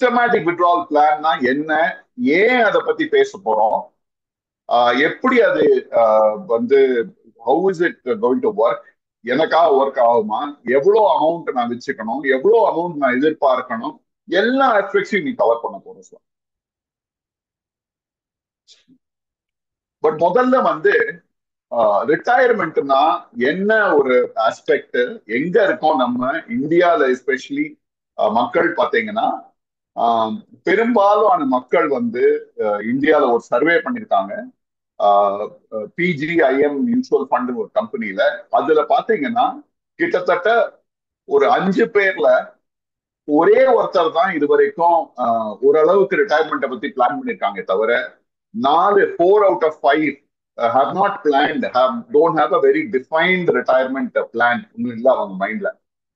Systematic withdrawal பிளான்னா என்ன, ஏன் அதை பத்தி பேச போறோம், எப்படி அது வந்து how is it going to work, எனக்காக ஒர்க் ஆகுமா, எவ்வளோ அமௌண்ட் நான் வச்சுக்கணும், எவ்வளோ அமௌண்ட் நான் எதிர்பார்க்கணும், எல்லா ஆஸ்பெக்ட்ஸையும் நீ கவர் பண்ண போறோம் சார். பட் முதல்ல வந்து ரிட்டையர்மெண்ட்னா என்ன ஒரு ஆஸ்பெக்ட், எங்க இருக்கோம் நம்ம இந்தியால எஸ்பெஷலி மக்கள் பார்த்தீங்கன்னா, பெரும்பாலான மக்கள் வந்து இந்தியால ஒரு சர்வே பண்ணிருக்காங்க, பிஜிஐஎம் மியூச்சுவல் ஃபண்ட் ஒரு கம்பெனில. அதுல பாத்தீங்கன்னா கிட்டத்தட்ட ஒரு 5 பேர்ல ஒரே ஒருத்தர் தான் இது வரைக்கும் ஓரளவுக்கு ரிட்டையர்மெண்ட்டை பத்தி பிளான் பண்ணிருக்காங்க, தவிர 4 out of 5 have not planned, don't have a very defined retirement plan இல்ல அவங்க மைண்ட்ல.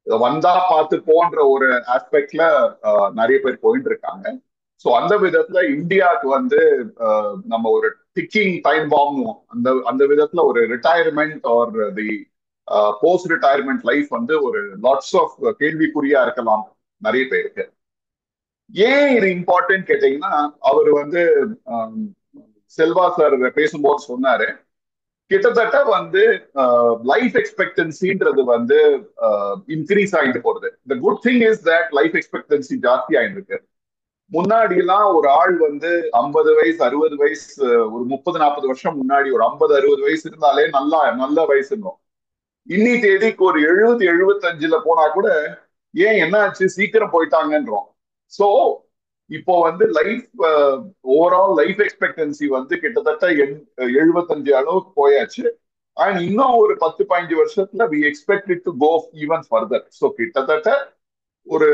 வந்தா பார்த்து போன்ற ஒரு ஆஸ்பெக்ட்ல நிறைய பேர் போயிட்டு இருக்காங்க. ஸோ அந்த விதத்துல இந்தியாவுக்கு வந்து நம்ம ஒரு டிக்கிங் டைம் பாம், அந்த அந்த விதத்துல ஒரு retirement R the post retirement life வந்து ஒரு லாட்ஸ் ஆஃப் கேள்விக்குறியா இருக்கலாம் நிறைய பேருக்கு. ஏன் இது இம்பார்ட்டன்ட் கேட்டீங்கன்னா, அவர் வந்து செல்வா சார் பேசும்போது சொன்னாரு, கிட்டத்தட்ட வந்து லைஃப் எக்ஸ்பெக்டன்சின்றது வந்து இன்க்ரீஸ் ஆகிட்டு போறது. The good thing is that life expectancy ஜாஸ்தி ஆயிட்டு இருக்கு. முன்னாடி எல்லாம் ஒரு ஆள் வந்து 50 வயசு 60 வயசு, ஒரு 30-40 வருஷம் முன்னாடி ஒரு 50-60 வயசு இருந்தாலே நல்ல வயசு இருந்தோம். இன்னி தேதிக்கு ஒரு 70-75 போனா கூட ஏன் என்ன ஆச்சு சீக்கிரம் போயிட்டாங்கன்றோம். ஸோ இப்போ வந்து லைஃப் ஓவரால் லைஃப் எக்ஸ்பெக்டன்சி வந்து கிட்டத்தட்ட 75 அளவுக்கு போயாச்சு. அண்ட் இன்னும் ஒரு 10-15 வருஷத்துல we expect it to go even further. So கிட்டத்தட்ட ஒரு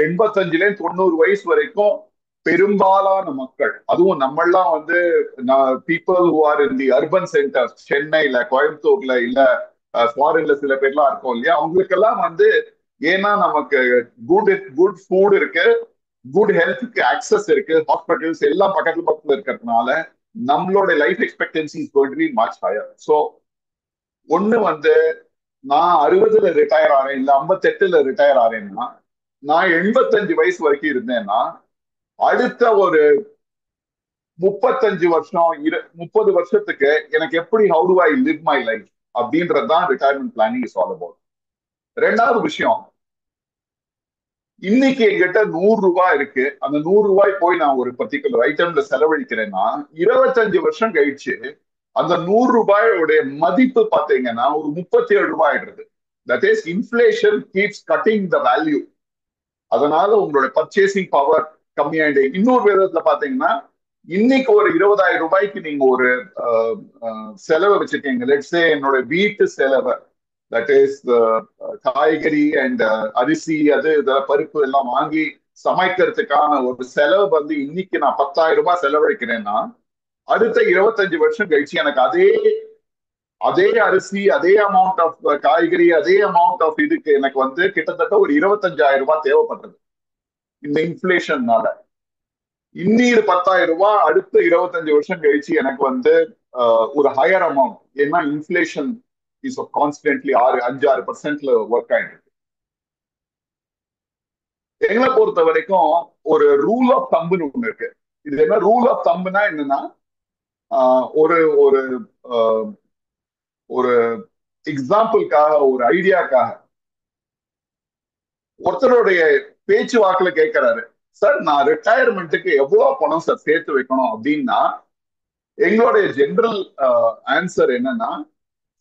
85-90 வயசு வரைக்கும் பெரும்பாலான மக்கள், அதுவும் நம்மெல்லாம் வந்து people who R in the urban centres, சென்னையில, கோயம்புத்தூர்ல, இல்ல ஃபாரின்ல சில பேர்லாம் இருக்கும் இல்லையா, அவங்களுக்கெல்லாம் வந்து ஏன்னா நமக்கு குட் ஃபுட் இருக்கு, குட் ஹெல்த்துக்கு ஆக்சஸ் இருக்கு, ஹாஸ்பிட்டல்ஸ் எல்லாம் பக்கத்துல இருக்கிறதுனால நம்மளோட life expectancy is going to be much higher. So ஒண்ணு வந்து நான் 60ல ரிட்டையர் ஆறேன், இல்ல 58ல ரிட்டையர் ஆறேன்னா, நான் 85 வயசு வரைக்கும் இருந்தேன்னா அடுத்த ஒரு 35 வருஷம் 30 வருஷத்துக்கு எனக்கு எப்படி how to I live my life அப்படின்றதுதான் retirement planning is all about. ரெண்டாவது விஷயம், இன்னைக்கு என்கிட்ட 100 ரூபாய் இருக்கு, அந்த 100 ரூபாய் போய் நான் ஒரு பர்டிகுலர் ஐட்டம்ல செலவழிக்கிறேன்னா 25 வருஷம் கழிச்சு அந்த 100 ரூபாயோடைய மதிப்பு பாத்தீங்கன்னா ஒரு 37 ரூபாய் ஆயிடுறது. That is inflation keeps cutting the value. அதனால உங்களோட பர்ச்சேசிங் பவர் கம்மியாயிடு. இன்னொரு விதத்துல பாத்தீங்கன்னா, இன்னைக்கு ஒரு 20,000 ரூபாய்க்கு நீங்க ஒரு செலவை வச்சிருக்கீங்க, லெட்ஸே என்னோட வீட்டு செலவை, தட் இஸ் காய்கறி அண்ட் அரிசி, அது பருப்பு எல்லாம் வாங்கி சமைக்கிறதுக்கான ஒரு செலவு வந்து இன்னைக்கு நான் 10,000 ரூபாய் செலவழிக்கிறேன்னா, அடுத்த 25 வருஷம் கழிச்சு எனக்கு அதே அரிசி, அதே அமௌண்ட் ஆஃப் காய்கறி, அதே அமௌண்ட் ஆஃப் இதுக்கு எனக்கு வந்து கிட்டத்தட்ட ஒரு 25,000 ரூபாய் தேவைப்படுறது இந்த இன்ஃபிளேஷன்னால. இன்னொரு 10,000 ரூபாய் அடுத்த 25 வருஷம் கழிச்சு எனக்கு வந்து ஒரு ஹையர் அமௌண்ட், ஏன்னா இன்ஃபிளேஷன் இஸ் கான்ஸ்டன்ட்லி 5-6% ஒர்க் ஆயிட்டு இருக்கு. எங்களை பொறுத்த வரைக்கும் ஒரு ரூல் ஆஃப் தம்புன்னு ஒண்ணு இருக்கு. இது என்ன ரூல் ஆஃப் தம்புனா என்னன்னா, ஒரு ஒரு ஒரு எக்ஸாம்பிளுக்காக, ஒரு ஐடியாக்காக ஒருத்தருடைய பேச்சுவாக்குல கேட்கிறாரு, சார் நான் ரிட்டையர்மெண்ட்டுக்கு எவ்வளவு பணம் சார் சேர்த்து வைக்கணும் அப்படின்னா, எங்களுடைய ஜெனரல் ஆன்சர் என்னன்னா,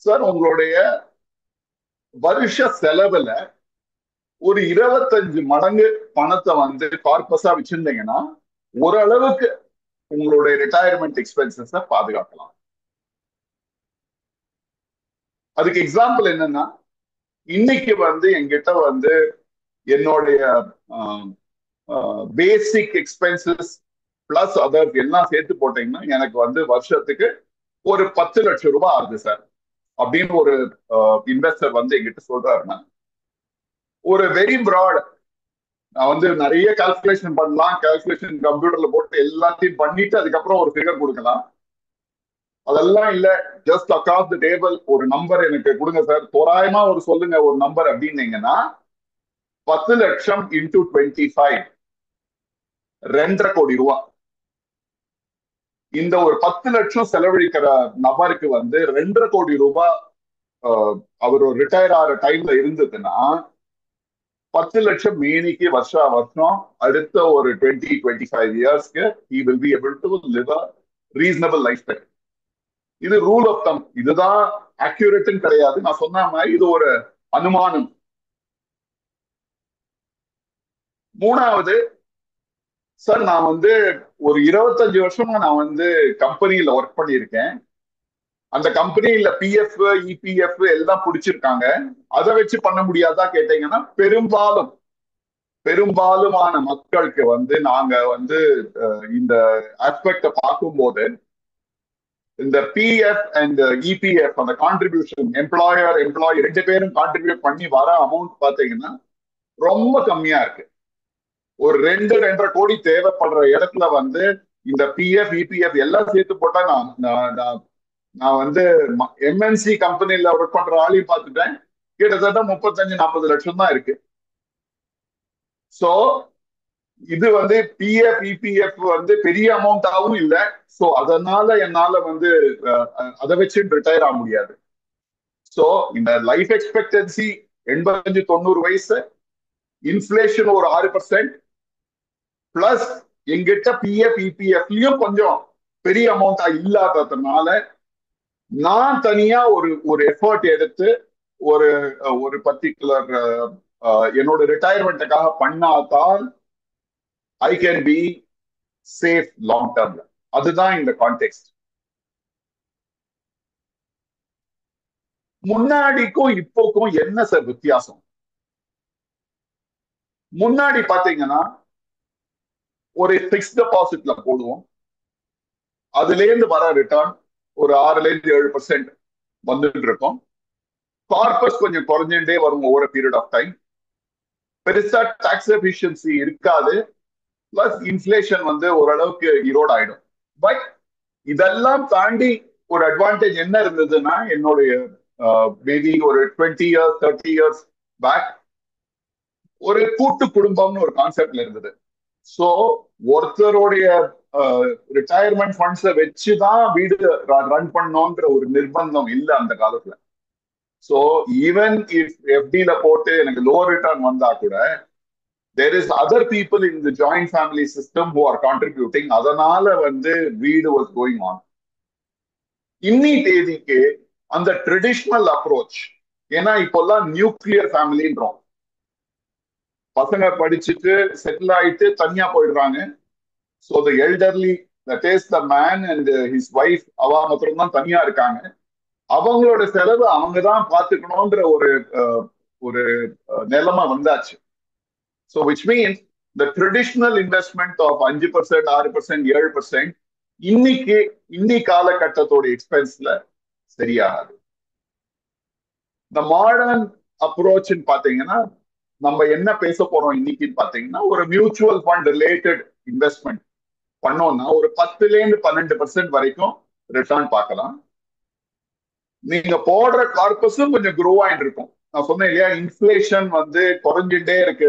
சார் உங்களுடைய வருஷ செலவுல ஒரு 25 மடங்கு பணத்தை வந்து கார்பஸா வச்சிருந்தீங்கன்னா ஓரளவுக்கு உங்களுடைய ரிட்டையர்மெண்ட் எக்ஸ்பென்சஸ் பாதுகாக்கலாம். அதுக்கு எக்ஸாம்பிள் என்னன்னா, இன்னைக்கு வந்து என்கிட்ட வந்து என்னுடைய பேசிக் எக்ஸ்பென்சஸ் பிளஸ் அதர் எல்லாம் சேர்த்து போட்டீங்கன்னா எனக்கு வந்து வருஷத்துக்கு ஒரு 10 லட்சம் ரூபாய் ஆகுது சார் அப்படின்னு ஒரு இன்வெஸ்டர் வந்து என்கிட்ட சொல்றாருன்னா, ஒரு வெரி ப்ராட், நான் வந்து நிறைய கால்குலேஷன் பண்ணலாம், கால்குலேஷன் கம்ப்யூட்டர்ல போட்டு எல்லாத்தையும் பண்ணிட்டு அதுக்கப்புறம் ஒரு ஃபிகர் கொடுக்கலாம். அதெல்லாம் இல்ல, ஜஸ்ட் அக்ராஸ் த டேபிள் ஒரு நம்பர் எனக்கு கொடுங்க சார், தோராயமா ஒரு சொல்லுங்க ஒரு நம்பர் அப்படின்னீங்கன்னா, 10 லட்சம் இன்டூ 25 2,50,00,000. இந்த ஒரு 10 லட்சம் செலவழிக்கிற நபருக்கு வந்து 2,50,00,000 அவர் ஒரு ரிட்டையர் ஆகிற டைம்ல இருந்ததுன்னா 10 லட்சம் மேனிக்கு வருஷம் அடுத்த ஒரு 20-25 இயர்ஸ்க்கு he will be able to live a reasonable lifestyle. இது ரூல் ஆஃப் தம். இதுதான் அக்யூரேட்னு கிடையாது. நான் சொன்ன மாதிரி இது ஒரு அனுமானம். மூணாவது, சார் நான் வந்து ஒரு 25 வருஷமா நான் வந்து கம்பெனியில ஒர்க் பண்ணியிருக்கேன். அந்த கம்பெனியில பிஎஃப் இபிஎஃப் எல்லாம் பிடிச்சிருக்காங்க. அதை வச்சு பண்ண முடியாதா கேட்டீங்கன்னா பெரும்பாலுமான மக்களுக்கு வந்து நாங்க வந்து இந்த ஆஸ்பெக்ட பார்க்கும்போது இந்த பிஎஃப் அண்ட் இபிஎஃப் அந்த கான்ட்ரிபியூஷன் எம்ப்ளாயர் 2 பேரும் கான்ட்ரிபியூட் பண்ணி வர அமௌண்ட் பாத்தீங்கன்னா ரொம்ப கம்மியா இருக்கு. ஒரு 2-2.5 கோடி தேவைப்படுற இடத்துல வந்து இந்த பிஎஃப் இபிஎஃப் எல்லாம் சேர்த்து போட்டா நான் வந்து எம்என்சி கம்பெனில ஒர்க் பண்ற ஆளையும் பார்த்துட்டேன். கிட்டத்தட்ட 35-40 லட்சம் தான் இருக்கு. சோ இது வந்து பிஎஃப் இபிஎஃப் வந்து பெரிய அமௌண்டாவும் இல்லை. சோ அதனால என்னால வந்து அதை வச்சு ரிட்டையர் ஆக முடியாது. சோ இந்த லைஃப் எக்ஸ்பெக்டன்சி 85-90 வயசு, இன்ஃபிளேஷன் ஒரு 6%, பிளஸ் எங்கிட்ட பிஎஃப் இபிஎஃப்லயும் கொஞ்சம் பெரிய அமௌண்டா இல்லாததுனால நான் தனியா ஒரு எஃபர்ட் எடுத்து ஒரு பர்டிகுலர் என்னோட ரிட்டையர்மெண்ட்டுக்காக பண்ணாதான் I can be safe long டர்ம்ல. அதுதான் இந்த கான்டெக்ட். முன்னாடிக்கும் இப்போக்கும் என்ன சார் வித்தியாசம்? முன்னாடி பாத்தீங்கன்னா ஒரு பிக்ஸ்ட் டெபாசிட்ல போடுவோம், அதுல இருந்து வர ரிட்டர்ன் ஒரு 6-7% வந்துட்டு இருக்கும். கார்பஸ் கொஞ்சம் குறைஞ்சுட்டே வரும் ஓவர் பீரியட் ஆஃப் டைம். பெருசா டாக்ஸ் எஃபிஷியன்சி இருக்காது. பிளஸ் இன்ஃபிளேஷன் வந்து ஓரளவுக்கு இரோட் ஆயிடும். பட் இதெல்லாம் தாண்டி ஒரு அட்வான்டேஜ் என்ன இருந்ததுன்னா, என்னுடைய மேபி ஒரு 20 years 30 years பேக் ஒரு கூட்டு குடும்பம்னு ஒரு கான்செப்ட்ல இருந்தது. சோ ஒருத்தருடைய ரிட்டையர்மெண்ட் ஃபண்ட்ஸை வச்சுதான் வீடு ரன் பண்ணோன்ற ஒரு நிர்பந்தம் இல்லை அந்த காலத்துல. சோ ஈவன் இஃப் எஃப்டில போட்டு எனக்கு லோ ரிட்டர்ன் வந்தா கூட there is other people in the joint family system who are contributing. அதனால வந்து வீடு was going on. இன்னி தேதிக்கு அந்த ட்ரெடிஷ்னல் அப்ரோச், ஏன்னா இப்பெல்லாம் நியூக்ளியர் ஃபேமிலின்றோம். பசங்க படிச்சுட்டு செட்டில் ஆயிட்டு தனியா போயிடுறாங்க. So the elderly, that is the man and his wife, அவ மாத்திரம் தான் தனியா இருக்காங்க. அவங்களோட செலவு அவங்க தான் பார்த்துக்கணும்ன்ற ஒரு நிலைமை வந்தாச்சு. So which means the traditional investment of 5%, 6%, 7% இன்னி காலகட்டத்தோட எக்ஸ்பென்ஸ்ல சரியாகாது. இந்த மாடர்ன் அப்ரோச் பாத்தீங்கன்னா நம்ம என்ன பேச போறோம் இன்னைக்குன்னு பாத்தீங்கன்னா, ஒரு மியூச்சுவல் ஃபண்ட் ரிலேட்டட் இன்வெஸ்ட்மெண்ட் பண்ணோம்னா ஒரு 10-12% வரைக்கும் ரிட்டர்ன் பார்க்கலாம். நீங்க போடுற கார்பஸும் கொஞ்சம் க்ரோ ஆயிட்டு இருக்கும். நான் சொன்னேன் இல்லையா, இன்ஃபிளேஷன் வந்து குறைஞ்சுட்டே இருக்கு,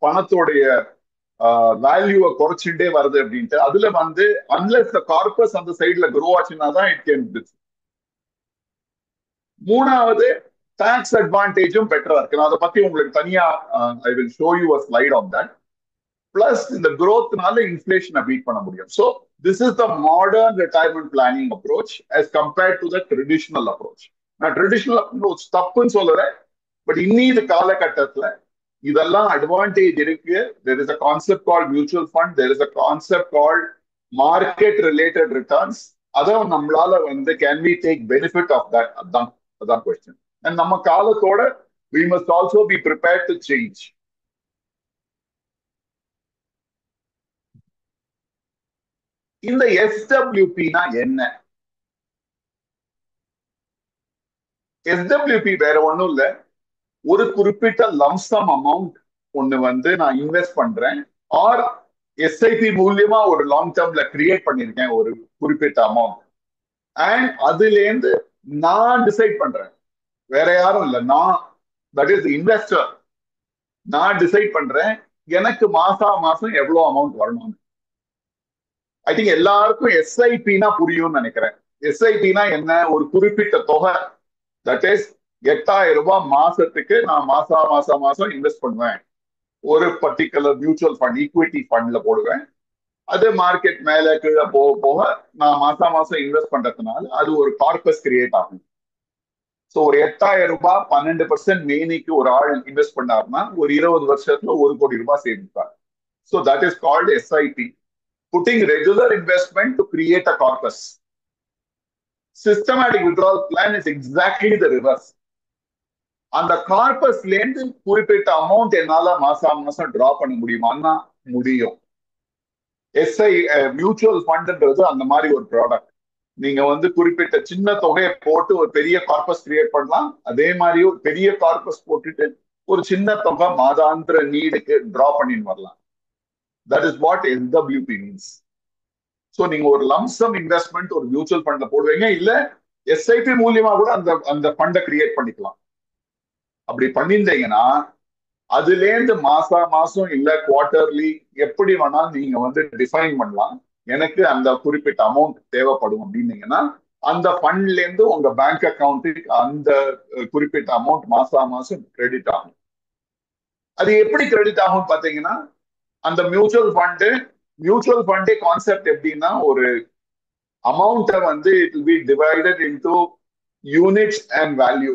பணத்தோடைய வேல்யூவை குறைச்சுட்டே வருது அப்படின்ட்டு. அதுல வந்து அன்லெஸ் கார்பஸ் அந்த சைட்ல க்ரோ ஆச்சுன்னா தான் இட் கேன் பி. மூணாவது, டாக்ஸ் அட்வான்டேஜும் பெட்டரா இருக்கு. நான் அதை பத்தி உங்களுக்கு தனியா I will show you a slide on that. Plus இந்த growthனால இன்ஃபிளேஷனை பீட் பண்ண முடியும். So this is the modern retirement planning approach as compared to the traditional approach. நான் ட்ரெடிஷனல் அப்ரோச் தப்புன்னு சொல்லுறேன், பட் இன்னி காலகட்டத்துல இதெல்லாம் அட்வான்டேஜ் இருக்கு. there is a concept called mutual fund, there is a concept called market related returns. அதான் நம்மளால வந்து can we take benefit of that? அதான் question. and நம்ம காலத்தோட we must also be prepared to change. இந்த எஸ்டபிள்யூபினா என்ன? SWP வேற ஒண்ணும் இல்ல, ஒரு குறிப்பிட்ட லம்சம் அமௌண்ட் ஒண்ணு வந்து நான் இன்வெஸ்ட் பண்றேன், ஆர் எஸ்ஐபி மூலியமா ஒரு லாங் டேர்ம்ல கிரியேட் பண்ணிருக்கேன் ஒரு குறிப்பிட்ட அமௌண்ட். அண்ட் அதுல இருந்து நான் டிசைட் பண்றேன், வேற யாரும் இல்ல, நான், தட் இஸ் இன்வெஸ்டர், நான் டிசைட் பண்றேன் எனக்கு மாசம் எவ்வளவு அமௌண்ட் வரணும். ஐ திங்க் எல்லாருக்கும் எஸ்ஐபினா புரியும்னு நினைக்கிறேன். எஸ்ஐபினா என்ன? ஒரு குறிப்பிட்ட தொகை, தட் இஸ் 8000 ரூபாய் மாசத்துக்கு நான் மாசம் இன்வெஸ்ட் பண்ணுவேன். ஒரு பர்டிகுலர் மியூச்சுவல் ஃபண்ட், ஈக்விட்டி ஃபண்ட்ல போடுவேன். அது மார்க்கெட் மேல கீழே போக போக நான் மாசம் இன்வெஸ்ட் பண்றதுனால அது ஒரு கார்பஸ் கிரியேட் ஆகும். ஸோ ஒரு 8000 ரூபாய் 12% மேனிக்கு ஒரு ஆள் இன்வெஸ்ட் பண்ணாருன்னா ஒரு 20 வருஷத்துல 1 கோடி ரூபாய் சேமிப்பார். So that is called SIP, putting regular investment to create a corpus. Systematic withdrawal plan is exactly the reverse. அந்த கார்பஸ்ல இருந்து குறிப்பிட்ட அமௌண்ட் என்னால மாசம் டிரா பண்ண முடியுமான்னா முடியும். எஸ்ஐ மியூச்சுவல் ஃபண்ட்ன்றது அந்த மாதிரி ஒரு ப்ராடக்ட். நீங்க வந்து குறிப்பிட்ட சின்ன தொகையை போட்டு ஒரு பெரிய கார்பஸ் கிரியேட் பண்ணலாம். அதே மாதிரி ஒரு பெரிய கார்பஸ் போட்டுட்டு ஒரு சின்ன தொகை மாதாந்திர நீடுக்கு டிரா பண்ணின்னு வரலாம். That is what SWP means. So நீங்க ஒரு லம்சம் இன்வெஸ்ட்மெண்ட் ஒரு மியூச்சுவல் ஃபண்ட்ல போடுவீங்க, இல்ல எஸ்ஐபி மூலியமா கூட அந்த அந்த ஃபண்டை கிரியேட் பண்ணிக்கலாம். அப்படி பண்ணியிருந்தீங்கன்னா அதுல இருந்து மாசம் இல்ல குவார்டர்லி எப்படி வேணாலும் நீங்க வந்து டிஃபைன் பண்ணலாம். எனக்கு அந்த குறிப்பிட்ட அமௌண்ட் தேவைப்படும் அப்படின்னீங்கன்னா அந்த ஃபண்ட்ல இருந்து உங்க பேங்க் அக்கௌண்ட்டுக்கு அந்த குறிப்பிட்ட அமௌண்ட் மாசம் கிரெடிட் ஆகும். அது எப்படி கிரெடிட் ஆகும் பாத்தீங்கன்னா, அந்த மியூச்சுவல் ஃபண்டே கான்செப்ட் எப்படின்னா, ஒரு அமௌண்ட்டை வந்து it will be divided into units and value.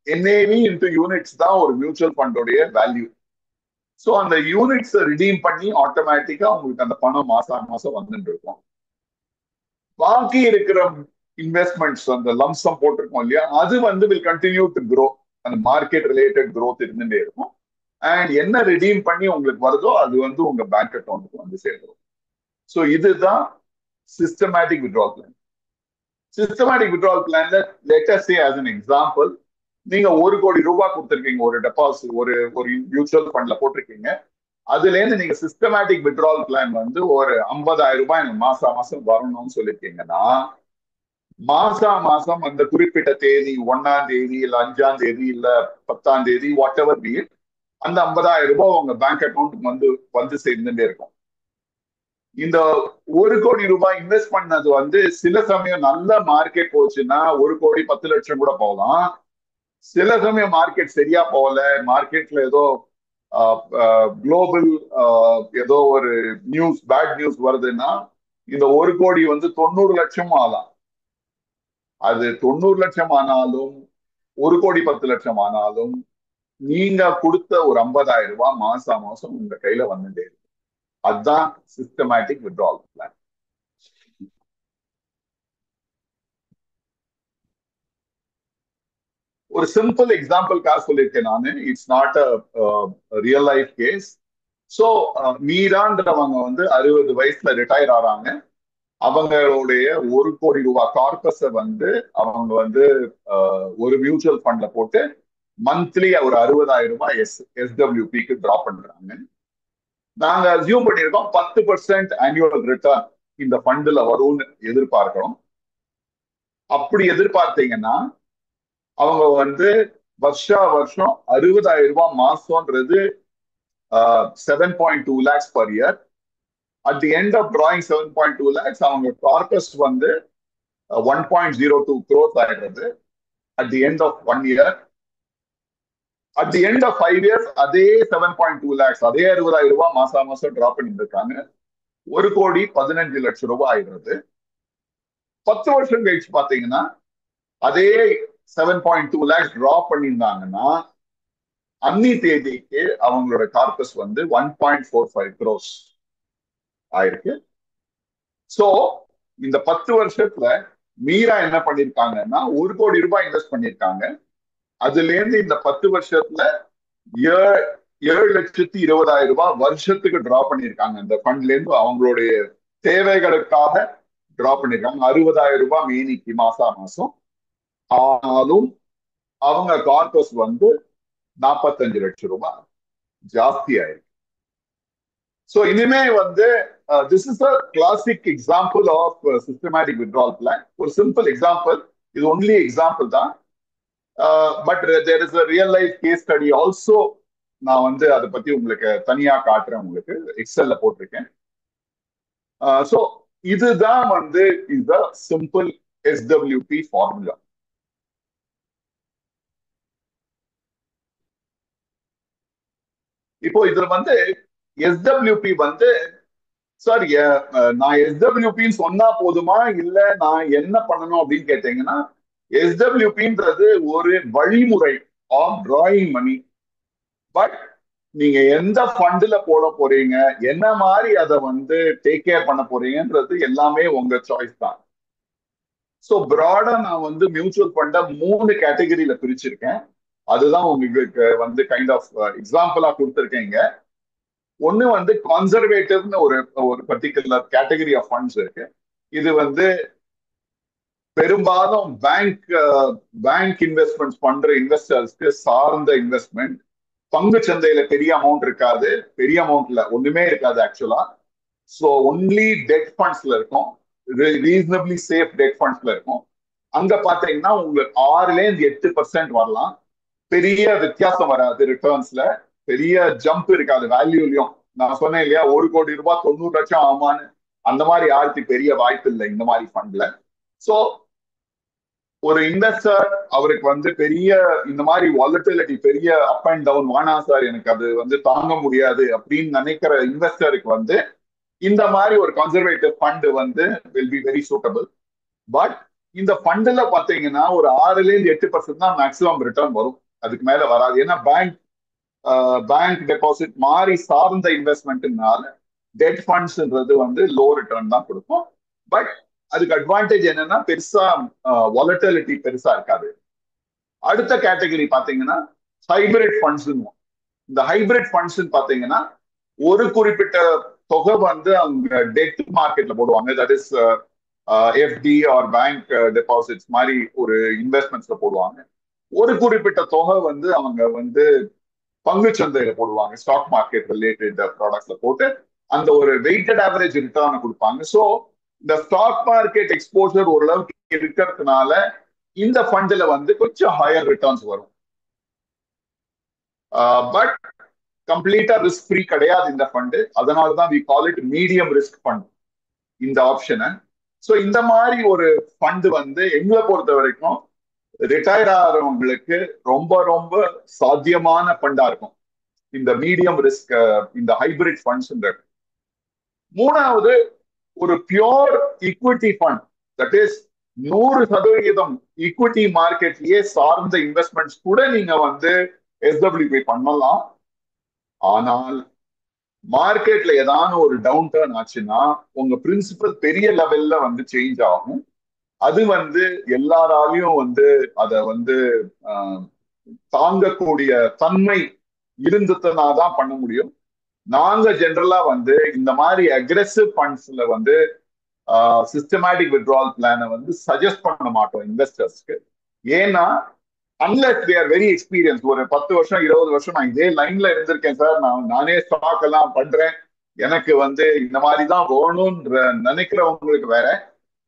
NAV into units தான் ஒரு மியூச்சுவல் ஃபண்டோடைய வேல்யூ. ஸோ அந்த யூனிட்ஸ் ரிடீம் பண்ணி ஆட்டோமேட்டிக்கா உங்களுக்கு அந்த பணம் மாசம் வந்துட்டு இருக்கும். பாக்கி இருக்கிற இன்வெஸ்ட்மெண்ட்ஸ் அந்த லம்சம் போட்டிருக்கோம் இல்லையா, அது வந்து வில் கண்டினியூ டு க்ரோ. அந்த மார்க்கெட் ரிலேட்டட் க்ரோத் இருந்துட்டே இருக்கும். அண்ட் என்ன ரிடீம் பண்ணி உங்களுக்கு வருதோ அது வந்து உங்க பேங்க் அக்கௌண்ட்டுக்கு வந்து சேர்ந்துடும். ஸோ இதுதான் systematic withdrawal plan. Systematic withdrawal பிளான்ல let us say as an example, நீங்க 1 கோடி ரூபாய் கொடுத்துருக்கீங்க, ஒரு டெபாசிட் ஒரு மியூச்சுவல் ஃபண்ட்ல போட்டிருக்கீங்க. அதுல இருந்து நீங்க சிஸ்டமேட்டிக் வித்ட்ரால் பிளான் வந்து ஒரு 50,000 ரூபாய் எனக்கு மாசம் வரணும்னு சொல்லிருக்கீங்கன்னா, மாசம் அந்த குறிப்பிட்ட தேதி 1ஆம் தேதி இல்ல 5ஆம் தேதி இல்ல 10ஆம் தேதி வாட் எவர் பி, அந்த 50,000 ரூபாய் உங்க பேங்க் அக்கௌண்ட்டுக்கு வந்து சேர்ந்துட்டே இருக்கும். இந்த 1 கோடி ரூபாய் இன்வெஸ்ட் பண்ணது வந்து சில சமயம் நல்ல மார்க்கெட் போச்சுன்னா 1 கோடி 10 லட்சம் கூட போகலாம். சில சமயம் மார்க்கெட் சரியா போகல, மார்க்கெட்ல ஏதோ குளோபல் ஏதோ ஒரு பேட் நியூஸ் வருதுன்னா இந்த 1 கோடி வந்து 90 லட்சம் ஆகலாம். அது 90 லட்சம் ஆனாலும் 1 கோடி 10 லட்சம் ஆனாலும் நீங்க கொடுத்த ஒரு 50,000 ரூபாய் மாசம் உங்க கையில வந்துட்டே இருக்கு. அதுதான் சிஸ்டமேட்டிக் வித்ட்ரால் பிளான். ஒரு சிம்பிள் எக்ஸாம்பிள்காக சொல்லியிருக்கேன் நானு. It's not a real life case. So மீரான்றவங்க வந்து 60 வயசுல ரிட்டையர் ஆறாங்க. அவங்களுடைய 1 கோடி ரூபாய் கார்பஸை வந்து அவங்க வந்து ஒரு மியூச்சுவல் ஃபண்ட்ல போட்டு மந்த்லி ஒரு 60,000 ரூபாய் எஸ்டபிள்யூபிக்கு டிரா பண்றாங்க. நாங்க அசியூம் பண்ணியிருக்கோம் 10% ஆனுவல் ரிட்டர்ன் இந்த ஃபண்ட்ல வரும்னு எதிர்பார்க்கிறோம். அப்படி எதிர்பார்த்தீங்கன்னா அவங்க வந்து வருஷம் 60,000 ரூபாய் மாசம்ன்றது 7.2 lakhs per year. At the end of drawing 7.2 lakhs, அவங்க கார்பஸ் வந்து 1.02 crores ஆயிடுறது at the end of 1 year. At the end of 5 years, அதே 7.2 lakhs, அதே 60,000 ரூபாய் மாசம் டிரா பண்ணிட்டு இருக்காங்க. 1 கோடி 15 லட்சம் ரூபாய் ஆயிடுறது. 10 வருஷம் கழிச்சு பாத்தீங்கன்னா அதே 7.2 lakhs டிரா பண்ணியிருந்தாங்கன்னா அன்னி தேதிக்கு அவங்களோட கார்பஸ் வந்து 1.45 crores ஆயிருக்கு. சோ இந்த 10 வருஷத்துல மீரா என்ன பண்ணிருக்காங்கன்னா 1 கோடி ரூபாய் இன்வெஸ்ட் பண்ணிருக்காங்க. அதுல இருந்து இந்த 10 வருஷத்துல 7,20,000 ரூபாய் வருஷத்துக்கு டிரா பண்ணிருக்காங்க. இந்த ஃபண்ட்ல இருந்து அவங்களுடைய தேவைகளுக்காக டிரா பண்ணிருக்காங்க. 60,000 ரூபாய் மேனிக்கு மாசம். ஆனாலும் அவங்க கார்பஸ் வந்து 45 லட்சம் ரூபாய் ஜாஸ்தி ஆயிருக்கு. சோ இனிமே வந்து this is a classic example of systematic withdrawal plan. ஒரு சிம்பிள் எக்ஸாம்பிள், இது ஒன்லி எக்ஸாம்பிள் தான். But there is a real life case study also நான் வந்து அதை பத்தி உங்களுக்கு தனியா காட்டுறேன், உங்களுக்கு எக்ஸல்ல போட்டிருக்கேன். ஸோ இதுதான் வந்து இந்த சிம்பிள் எஸ்டபிள்யூபி ஃபார்முலா. இப்போ இதுல வந்து எஸ்டபிள்யூபி வந்து சார், நான் எஸ்டபிள்யூபின்னு சொன்னா போதுமா, இல்ல நான் என்ன பண்ணணும் அப்படின்னு கேட்டீங்கன்னா, எஸ்டபிள்யூபின்றது ஒரு வழிமுறை ஆஃப் டிராயிங் மணி. பட் நீங்க எந்த ஃபண்ட்ல போட போறீங்க, என்ன மாதிரி அதை வந்து டேக் கேர் பண்ண போறீங்கன்றது எல்லாமே உங்க சாய்ஸ் தான். ஸோ பிராடா நான் வந்து மியூச்சுவல் ஃபண்டை 3 கேட்டகரியில பிரிச்சிருக்கேன். அதுதான் உங்களுக்கு வந்து கைண்ட் ஆஃப் எக்ஸாம்பிளா கொடுத்துருக்கேங்க. ஒன்னு வந்து கான்சர்வேட்டிவ்னு ஒரு ஒரு பர்டிகுலர் கேட்டகரி ஆஃப் ஃபண்ட்ஸ் இருக்கு. இது வந்து பெரும்பாலும் பேங்க் இன்வெஸ்ட்மெண்ட் பண்ற இன்வெஸ்டர்ஸ்க்கு சார்ந்த இன்வெஸ்ட்மெண்ட். பங்கு சந்தையில பெரிய அமௌண்ட் இருக்காது, பெரிய அமௌண்ட்ல ஒண்ணுமே இருக்காது ஆக்சுவலா. ஸோ ஒன்லி டெட் ஃபண்ட்ஸ்ல இருக்கும், ரீசனபிளி சேஃப் டெட் ஃபண்ட்ஸ்ல இருக்கும். அங்க பாத்தீங்கன்னா உங்களுக்கு 6-8% வரலாம். பெரிய வித்தியாசம் வராது ரிட்டர்ன்ஸ்ல, பெரிய ஜம்ப் இருக்காது வேல்யூலயும். நான் சொன்னேன் இல்லையா, 1 கோடி ரூபாய் 90 லட்சம் ஆமான்னு, அந்த மாதிரி யாருக்கு பெரிய வாய்ப்பு இல்லை இந்த மாதிரி ஃபண்ட்ல. ஸோ ஒரு இன்வெஸ்டர் அவருக்கு வந்து பெரிய இந்த மாதிரி வாலட்டிலிட்டி, பெரிய அப் அண்ட் டவுன் வேணாம் சார், எனக்கு அது வந்து தாங்க முடியாது அப்படின்னு நினைக்கிற இன்வெஸ்டருக்கு வந்து இந்த மாதிரி ஒரு கன்சர்வேட்டிவ் ஃபண்ட் வந்து will be very suitable. But இந்த ஃபண்ட்ல பாத்தீங்கன்னா ஒரு 6-8% தான் மேக்ஸிமம் ரிட்டர்ன் வரும், அதுக்கு மேல வராது. ஏன்னா பேங்க் டெபாசிட் மாதிரி சார்ந்த இன்வெஸ்ட்மெண்ட்னால டெட் ஃபண்ட்ஸ்ன்றது வந்து லோ ரிட்டர்ன் தான் கொடுக்கும். பட் அதுக்கு அட்வான்டேஜ் என்னன்னா பெருசா வாலட்டிலிட்டி பெருசா இருக்காது. அடுத்த கேட்டகரி பாத்தீங்கன்னா ஹைபிரிட் ஃபண்ட்ஸ். இந்த ஹைபிரிட் ஃபண்ட்ஸ் பாத்தீங்கன்னா ஒரு குறிப்பிட்ட தொகை வந்து அவங்க டெட் மார்க்கெட்ல போடுவாங்க. That is FD or bank deposits மாதிரி ஒரு இன்வெஸ்ட்மெண்ட்ஸ்ல போடுவாங்க. ஒரு குறிப்பிட்ட தொகை வந்து அவங்க வந்து பங்கு சந்தையில போடுவாங்க, ஸ்டாக் மார்க்கெட் ரிலேட்டட் ப்ராடக்ட்ஸ்ல போட்டு அந்த ஒரு வெயிட்டட் ஆவரேஜ் ரிட்டர்ன் கொடுப்பாங்க. ஸோ இந்த ஸ்டாக் மார்க்கெட் எக்ஸ்போசர் ஓரளவுக்கு இருக்கிறதுனால இந்த ஃபண்ட்ல வந்து கொஞ்சம் ஹையர் ரிட்டர்ன்ஸ் வரும். பட் கம்ப்ளீட்டா ரிஸ்க் ஃப்ரீ கிடையாது இந்த ஃபண்டு. அதனால தான் we call it medium risk fund இந்த ஆப்ஷனை. ஸோ இந்த மாதிரி ஒரு ஃபண்டு வந்து எங்களை பொறுத்த வரைக்கும் ரிட்டையர் ஆகிறவங்களுக்கு ரொம்ப ரொம்ப சாத்தியமான ஃபண்டா இருக்கும் இந்த மீடியம் ரிஸ்க், இந்த ஹைபிரிட் ஃபண்ட்ஸ். மூணாவது ஒரு pure equity fund, that is 100% equity மார்க்கெட்லயே சார்ந்த இன்வெஸ்ட்மெண்ட்ஸ் கூட நீங்க வந்து எஸ்டபிள்யூபி பண்ணலாம். ஆனால் மார்க்கெட்ல ஏதாவது ஒரு டவுன் டர்ன் ஆச்சுன்னா உங்க பிரின்சிபல் பெரிய லெவல்ல வந்து சேஞ்ச் ஆகும். அது வந்து எல்லாராலையும் வந்து அதை வந்து தாங்கக்கூடிய தன்மை இருந்ததுனா தான் பண்ண முடியும். நாங்க ஜென்ரலா வந்து இந்த மாதிரி அக்ரெசிவ் ஃபண்ட்ஸ்ல வந்து சிஸ்டமேட்டிக் வித்ட்ராவல் பிளானை வந்து சஜஸ்ட் பண்ண மாட்டோம் இன்வெஸ்டர்ஸ்க்கு. ஏன்னா unless they are very experience, ஒரு 10 வருஷம் 20 வருஷம் நான் இதே லைன்ல இருந்திருக்கேன் சார், நானே ஸ்டாக் எல்லாம் பண்றேன், எனக்கு வந்து இந்த மாதிரி தான் வேணும்ன்ற நினைக்கிறவங்களுக்கு வேற.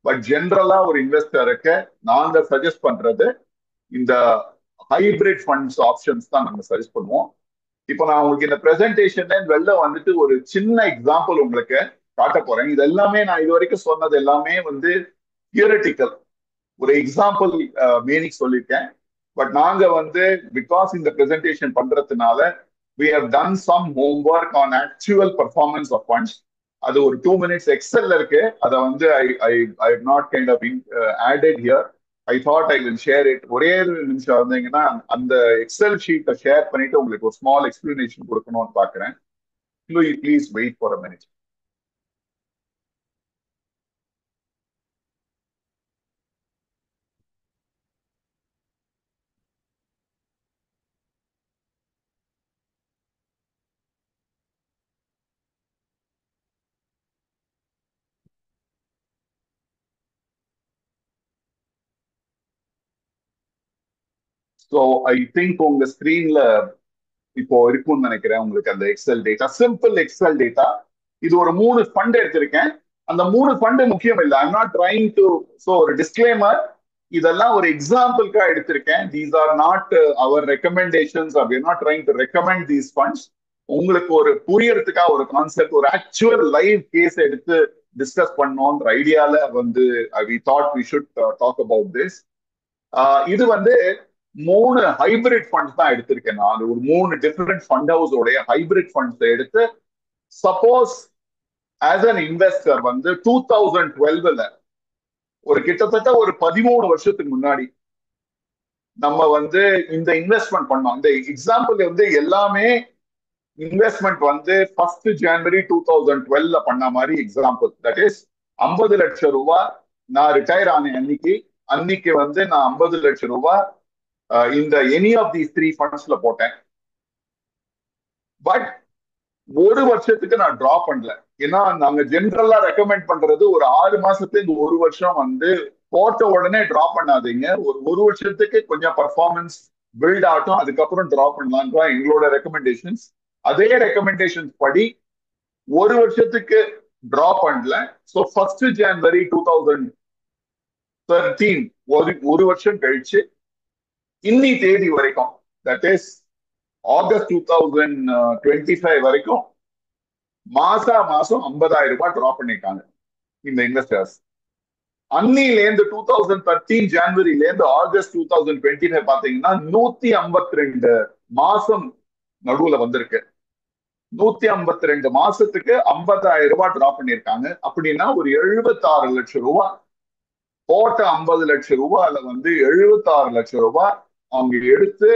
பட் ஜென்ரலா ஒரு இன்வெஸ்டருக்கு நாங்க சஜஸ்ட் பண்றது இந்த ஹைபிரிட் ஃபண்ட்ஸ் ஆப்ஷன்ஸ் தான் நாங்க சஜஸ்ட் பண்ணுவோம். இப்போ நான் உங்களுக்கு இந்த பிரசன்டேஷன்ல வெளில வந்துட்டு ஒரு சின்ன எக்ஸாம்பிள் உங்களுக்கு காட்ட போறேன். இது எல்லாமே நான் இது வரைக்கும் சொன்னது எல்லாமே வந்து தியரிட்டிக்கல், ஒரு எக்ஸாம்பிள் மீனிங் சொல்லியிருக்கேன். பட் நாங்க வந்து பிகாஸ் இந்த பிரசன்டேஷன் பண்றதுனால we have done some homework on actual performance of funds. அது ஒரு 2 minutes எக்ஸல்ல இருக்கு, அதை வந்து I have not kind of added here. I thought I will share it. ஒரே ஒரு நிமிஷம் இருந்தீங்கன்னா அந்த எக்ஸல் ஷீட்டை ஷேர் பண்ணிட்டு உங்களுக்கு ஒரு ஸ்மால் எக்ஸ்பிளனேஷன் கொடுக்கணும்னு பாக்குறேன். Please wait for a minute. So I think உங்க ஸ்கிரீன்ல இப்போ இருக்கும்னு நினைக்கிறேன் உங்களுக்கு அந்த Excel data, simple Excel data. இது ஒரு 3 ஃபண்ட் எடுத்திருக்கேன். அந்த 3 ஃபண்ட் முக்கியம் இல்லை, I'm not trying to. So ஒரு டிஸ்க்ளைமர், இதெல்லாம் ஒரு எக்ஸாம்பிளுக்கா எடுத்திருக்கேன். These are not our recommendations. Are we not trying to recommend these funds. உங்களுக்கு ஒரு புரியறதுக்கா ஒரு கான்செப்ட், ஒரு ஆக்சுவல் லைவ் கேஸ் எடுத்து டிஸ்கஸ் பண்ணோன்ற ஐடியால வந்து we thought we should talk about this. இது வந்து 3 ஹைபிரிட் ஃபண்ட்ஸ் தான் எடுத்திருக்கேன் நான். ஒரு 3 டிஃபரெண்ட் ஃபண்ட் ஹவுஸ் உடைய ஹைபிரிட் ஃபண்ட்ஸ் எடுத்து, சப்போஸ் ஆஸ் அன் இன்வெஸ்டர் வந்து 2012ல ஒரு கிட்டத்தட்ட ஒரு 13 வருஷத்துக்கு முன்னாடி நம்ம வந்து இந்த இன்வெஸ்ட்மெண்ட் பண்ணோம். இந்த எக்ஸாம்பிள் வந்து எல்லாமே இன்வெஸ்ட்மெண்ட் வந்து 1 ஜனவரி 2012 பண்ண மாதிரி எக்ஸாம்பிள். தட் இஸ் 50 லட்சம் ரூபாய் நான் ரிட்டையர் ஆன அன்னைக்கு வந்து நான் 50 லட்சம் ரூபாய் இந்த எனி ஆஃப் தீஸ் 3 ஃபண்ட்ஸ்ல போட்டேன். பட் ஒரு வருஷத்துக்கு நான் டிரா பண்ணல. ஏன்னா நாங்க ஜென்ரலா ரெக்கமெண்ட் பண்றது ஒரு 6 மாசத்துக்கு ஒரு வருஷம் வந்து போட்ட உடனே டிரா பண்ணாதீங்க. ஒரு வருஷத்துக்கு கொஞ்சம் பர்ஃபார்மன்ஸ் பில்ட் ஆகட்டும், அதுக்கப்புறம் டிரா பண்ணலாம் எங்களோட ரெக்கமெண்டேஷன்ஸ். அதே ரெக்கமெண்டேஷன்ஸ் படி ஒரு வருஷத்துக்கு டிரா பண்ணல. ஸோ 1 ஜனவரி 2013 ஒரு வருஷம் கழிச்சு இன்னி தேதி வரைக்கும், தட் இஸ் ஆகஸ்ட் 2025 வரைக்கும் மாசம் 50,000 ரூபாய் டிரா பண்ணிருக்காங்க இந்த இன்வெஸ்டர்ஸ். அன்னிலேருந்து 2013 ஜனவரில இருந்து ஆகஸ்ட் 2025 பாத்தீங்கன்னா 152 மாசம் நடுவுல வந்திருக்கு. 152 மாசத்துக்கு 50,000 ரூபாய் டிரா பண்ணிருக்காங்க. அப்படின்னா ஒரு 76 லட்சம் ரூபாய் போட்ட 50 லட்சம் ரூபாயில வந்து 76 லட்சம் ரூபாய் அவங்க எடுத்து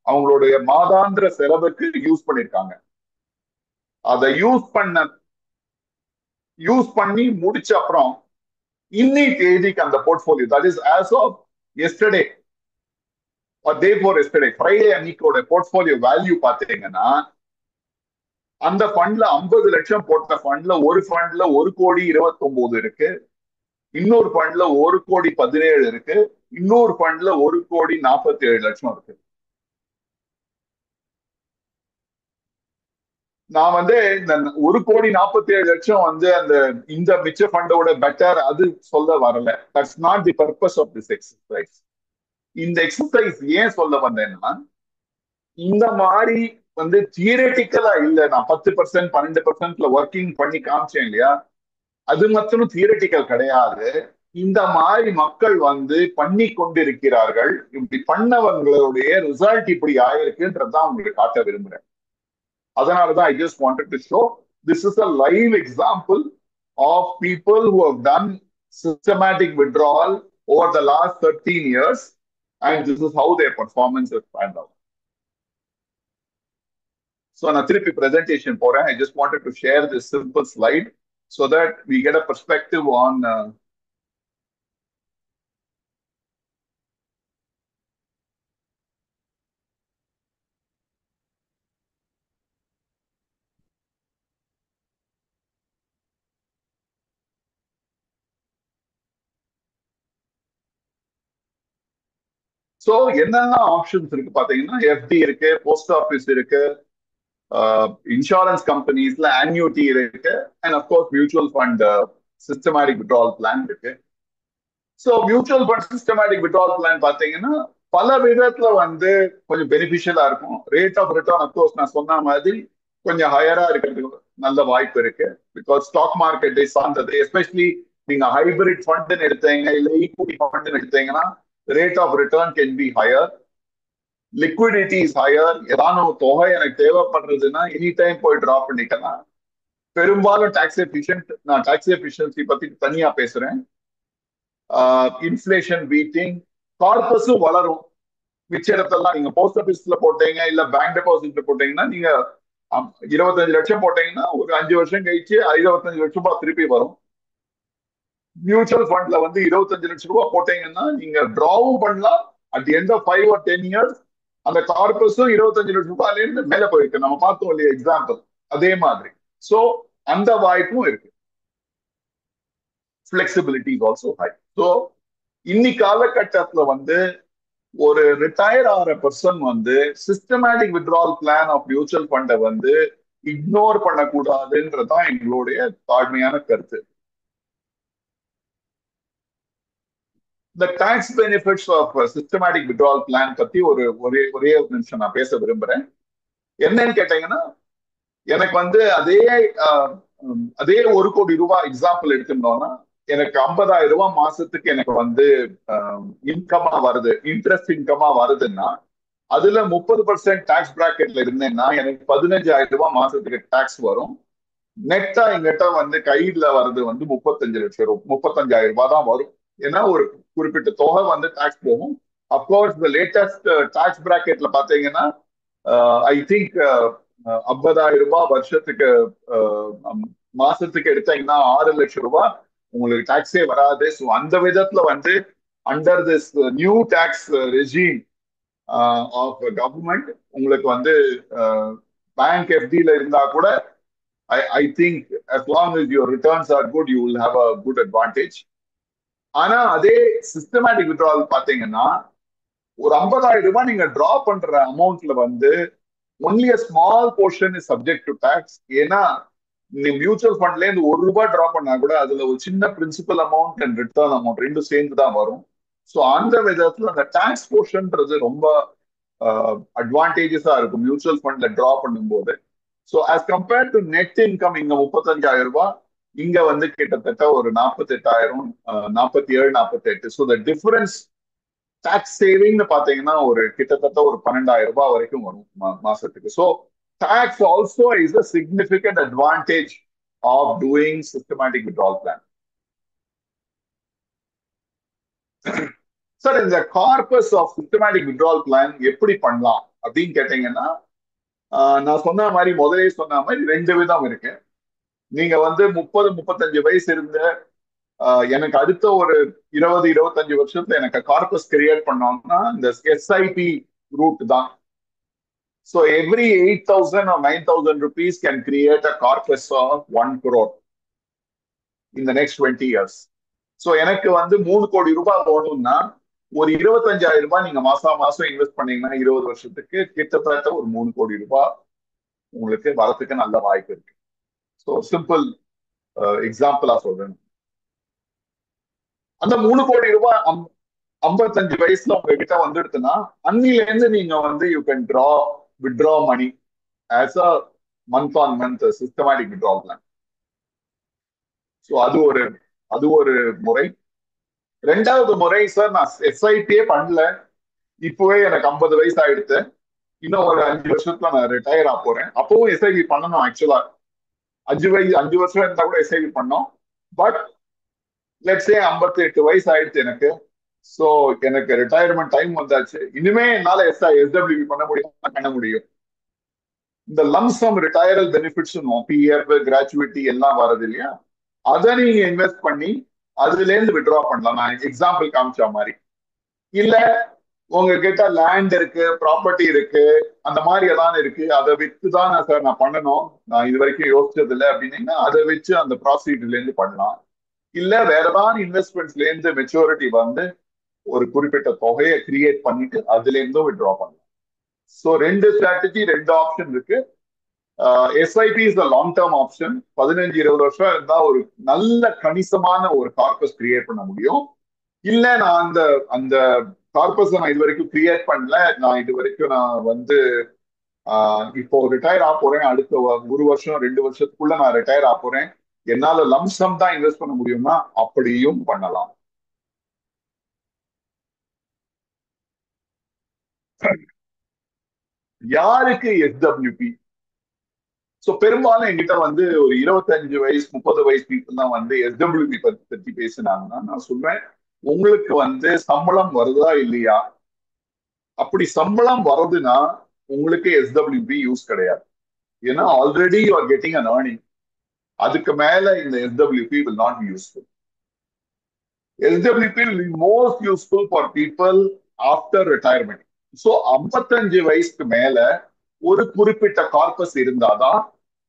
அவங்களுடைய மாதாந்திர செலவுக்கு யூஸ் பண்ணிருக்காங்க. அதை யூஸ் பண்ணி முடிச்ச அப்புறம் இன்னி தேதிக்கு அந்த portfolio, that is as of yesterday day for yesterday, Friday அன்னைக்கோட போர்ட்போலியோ வேல்யூ பாத்தீங்கன்னா, அந்த ஃபண்ட்ல 50 லட்சம் போட்ட ஃபண்ட்ல ஒரு ஃபண்ட்ல 1,29,00,000 இருக்கு, இன்னொரு ஃபண்ட்ல 1,17,00,000 இருக்கு, இன்னொரு ஃபண்ட்ல 1,47,00,000 இருக்கு. நான் வந்து இந்த 1,47,00,000 வந்து அந்த இந்த மிச்ச ஃபண்டோட பெட்டர் அது சொல்ல வரல. That's not the purpose of this exercise. இந்த எக்ஸசைஸ் ஏன் சொல்ல வந்தேன்னா, இந்த மாதிரி வந்து தியரட்டிக்கலா இல்ல, நான் 10% 12%ல ஒர்க்கிங் பண்ணி காமிச்சேன் இல்லையா, அது மட்டும் தியரட்டிக்கல் கிடையாது. இந்த மாதிரி மக்கள் வந்து பண்ணி கொண்டிருக்கிறார்கள். இப்படி பண்ணவங்களுடைய ரிசல்ட் இப்படி ஆயிருக்குன்றதான் உங்களுக்கு காட்ட விரும்புறேன். அதனாலதான் I just wanted to show this is a live example of people who have done systematic withdrawal over the last 13 years, and this is how their performance has panned out. So நான் திருப்பி presentation போறேன். I just wanted to share this simple slide so that we get a perspective on so என்னென்ன options இருக்கு பாத்தீங்கன்னா, FD இருக்கு, post office இருக்கு, insurance கம்பெனிஸ்ல annuity இருக்கு, and of course mutual fund systematic withdrawal plan இருக்கு. So mutual fund systematic withdrawal plan பாத்தீங்கன்னா பல விதத்துல வந்து கொஞ்சம் பெனிஃபிஷியலா இருக்கும். ரேட் ஆஃப் ரிட்டர்ன் அப்கோர்ஸ் நான் சொன்ன மாதிரி கொஞ்சம் ஹையரா இருக்கிறதுக்கு நல்ல வாய்ப்பு இருக்கு. பிகாஸ் ஸ்டாக் மார்க்கெட்டை சார்ந்தது, எஸ்பெஷலி நீங்க ஹைபிரிட் ஃபண்ட் எடுத்தீங்க இல்ல ஈக்விட்டி ஃபண்ட் எடுத்தீங்கன்னா rate of return can be higher, liquidity is higher. ஏதான தொகை எனக்கு தேவைப்படுறதுன்னா எனி டைம் போய் டிரா பண்ணிக்கலாம். பெரும்பாலும் டாக்ஸ் எஃபிஷியன்ட், நான் டாக்ஸ் எஃபிஷியன்சி பத்தி தனியா பேசுறேன். இன்ஃபிளேஷன் பீட்டிங், கார்பஸும் வளரும். மிச்ச இடத்தெல்லாம் நீங்க போஸ்ட் ஆபீஸ்ல போட்டீங்க இல்ல பேங்க் டெபாசிட்ல போட்டீங்கன்னா, நீங்க 25 லட்சம் போட்டீங்கன்னா ஒரு 5 வருஷம் கழிச்சு 25 லட்சம் ரூபாய் திருப்பி வரும். மியூச்சுவல் ஃபண்ட்ல வந்து 25 லட்சம் ரூபாய் போட்டீங்கன்னா நீங்க டிராவும் பண்ணலாம். At the end of 5 or 10 years அந்த கார்பஸும் 25 லட்சம் ரூபாயில இருந்து மேல போயிருக்கு. நம்ம பார்த்தோம் இல்லையா எக்ஸாம்பிள், அதே மாதிரி. சோ அந்த வாய்ப்பும் இருக்கு. flexibility is also high. So இன்னி காலகட்டத்துல வந்து ஒரு ரிட்டையர் ஆகிற பர்சன் வந்து systematic withdrawal plan of mutual ஃபண்டை வந்து இக்னோர் பண்ணக்கூடாதுன்றதான் எங்களுடைய தாழ்மையான கருத்து. இந்த tax benefits of systematic withdrawal plan பத்தி ஒரே ஒரு நிமிஷம் நான் பேச விரும்புறேன். என்னன்னு கேட்டீங்கன்னா, எனக்கு வந்து அதே 1 கோடி ரூபாய் எக்ஸாம்பிள் எடுத்துட்டோம்னா, எனக்கு 50,000 ரூபாய் மாசத்துக்கு எனக்கு வந்து இன்கமா வருது, இன்ட்ரெஸ்ட் இன்கமா வருதுன்னா, அதுல 30% டாக்ஸ் பிராக்கெட்ல இருந்தேன்னா எனக்கு 15,000 ரூபாய் மாசத்துக்கு டாக்ஸ் வரும். நெட்டா எங்கிட்ட வந்து கையில வர்றது வந்து 35,000 ரூபாய் தான் வரும். ஏன்னா ஒரு குறிப்பிட்ட தொகை வந்து டாக்ஸ் போகும். அப்கோர்ஸ் இந்த லேட்டஸ்ட் டாக்ஸ் பிராக்கெட்ல பாத்தீங்கன்னா, ஐ திங்க் 50,000 ரூபாய் வருஷத்துக்கு மாசத்துக்கு எடுத்தீங்கன்னா 6 லட்சம் ரூபாய் உங்களுக்கு டாக்ஸே வராது. ஸோ அந்த விதத்துல வந்து under this new tax regime of government உங்களுக்கு வந்து பேங்க் எஃப்டில இருந்தா கூட I think as long as your returns are good, you will have a good advantage. ஆனா அதே சிஸ்டமேட்டிக் வித்ட்ராவல் பாத்தீங்கன்னா, ஒரு 50,000 ரூபாய் நீங்க டிரா பண்ற அமௌண்ட்ல வந்து only a small portion is subject to tax. ஏன்னா நீங்க மியூச்சுவல் ஃபண்ட்ல இருந்து 1 ரூபாய் டிரா பண்ணா கூட அதுல ஒரு சின்ன principal amount and return amount ரெண்டும் சேர்ந்து தான் வரும். ஸோ அந்த விதத்துல அந்த டாக்ஸ் போர்ஷன்ன்றது ரொம்ப அட்வான்டேஜஸா இருக்கும் மியூச்சுவல் ஃபண்ட்ல டிரா பண்ணும்போது. So as compared to net income இங்க 35,000 ரூபாய், இங்க வந்து கிட்டத்தட்ட ஒரு 48,000, 47, 48. ஸோ த டிஃபரன்ஸ் டாக்ஸ் சேவிங்னு பாத்தீங்கன்னா ஒரு கிட்டத்தட்ட ஒரு 12,000 ரூபாய் வரைக்கும் வரும் மாசத்துக்கு. So tax also is a significant advantage of doing systematic withdrawal plan. Sir, இந்த corpus of systematic withdrawal plan எப்படி பண்ணலாம் அப்படின்னு கேட்டீங்கன்னா, நான் சொன்ன மாதிரி முதலே சொன்ன மாதிரி 2 விதம் இருக்கு. நீங்க வந்து 30-35 வயசு இருந்த எனக்கு அடுத்த ஒரு 20-25 வருஷத்துல எனக்கு கார்பஸ் கிரியேட் பண்ணோம்னா இந்த எஸ்ஐபி ரூட் தான். So every 8,000 or 9,000 rupees can create a corpus of 1 crore in the next 20 years. So எனக்கு வந்து 3 கோடி ரூபாய் போகணும்னா ஒரு 25,000 ரூபாய் நீங்க மாசம் இன்வெஸ்ட் பண்ணீங்கன்னா 20 வருஷத்துக்கு கிட்டத்தட்ட ஒரு 3 கோடி ரூபாய் உங்களுக்கு வரத்துக்கு நல்ல வாய்ப்பு இருக்கு. ஸோ சிம்பிள் எக்ஸாம்பிளா சொல்றேன். அந்த 3 கோடி ரூபாய் 55 வயசுல உங்ககிட்ட வந்துடுதுன்னா அன்னில இருந்து நீங்க வந்து you can withdraw money as a month on month systematic withdrawal plan. So அது ஒரு முறை. 2வது முறை, சார் நான் எஸ்ஐபியே பண்ணல, இப்பவே எனக்கு 50 வயசு ஆயிடுத்து, இன்னும் ஒரு 5 வருஷத்துல நான் ரிட்டையர் ஆக போறேன், அப்பவும் எஸ்ஐபி பண்ணணும். ஆக்சுவலா 5 வருஷம் இருந்தா கூட எஸ்ஐபி பண்ணோம். பட் லெட்ஸ் சே 58 வயசு ஆயிடுச்சு எனக்கு. சோ எனக்கு ரிட்டையர்மெண்ட் டைம் வந்தாச்சு. இனிமே என்னால எஸ்டபிள்யூபி பண்ண முடியும். இந்த லம்சம் ரிட்டையரல் பெனிஃபிட்ஸ் பிஎஃப், கிராச்சுவிட்டி எல்லாம் வருது இல்லையா, அதை நீங்க இன்வெஸ்ட் பண்ணி அதுல இருந்து வித்ட்ரா பண்ணலாம். நான் எக்ஸாம்பிள் காமிச்ச மாதிரி. இல்ல உங்ககிட்ட லேண்ட் இருக்கு, ப்ராப்பர்ட்டி இருக்கு, அந்த மாதிரி ஏதாவது இருக்கு, அதை வித்துதான் சார் நான் பண்ணணும், நான் இது வரைக்கும் யோசிச்சது இல்லை அப்படின்னீங்கன்னா அதை வச்சு அந்த ப்ராசீட்ல இருந்து பண்ணலாம். இல்ல வேற ஏதாவது இன்வெஸ்ட்மெண்ட்ஸ்ல இருந்து மெச்சூரிட்டி வந்து ஒரு குறிப்பிட்ட தொகையை கிரியேட் பண்ணிட்டு அதுல இருந்தும் வித்ட்ரா பண்ணலாம். ஸோ 2 ஸ்ட்ராட்டஜி, 2 ஆப்ஷன் இருக்கு. SIP is long term option. 15-20 வருஷம் இருந்தா ஒரு நல்ல கணிசமான ஒரு கார்பஸ் கிரியேட் பண்ண முடியும். இல்ல நான் அந்த கார்பஸ் நான் இது வரைக்கும் கிரியேட் பண்ணல, நான் இது வரைக்கும் நான் வந்து இப்போ ரிட்டையர் ஆக போறேன், அடுத்த 1 வருஷம் 2 வருஷத்துக்குள்ள நான் ரிட்டையர் ஆக போறேன், என்னால லம்சம் தான் இன்வெஸ்ட் பண்ண முடியும்னா அப்படியும் பண்ணலாம். யாருக்கு எஸ்டபிள்யூபி? ஸோ பெரும்பாலும் என்கிட்ட வந்து ஒரு 25 வயசு 30 வயசு பீப்புள் தான் வந்து எஸ்டபிள்யூபி பத்தி பேசினாங்கன்னா நான் சொல்வேன், உங்களுக்கு வந்து சம்பளம் வருதா இல்லையா? அப்படி சம்பளம் வருதுன்னா உங்களுக்கு எஸ்டபிள்யூபி யூஸ் கிடையாது. ஏன்னா already you are getting an earning. அதுக்கு மேல இந்த SWP will not be useful. SWP will be most useful for people after retirement. So 55 வயசுக்கு மேல ஒரு குறிப்பிட்ட கார்பஸ் இருந்தாதான்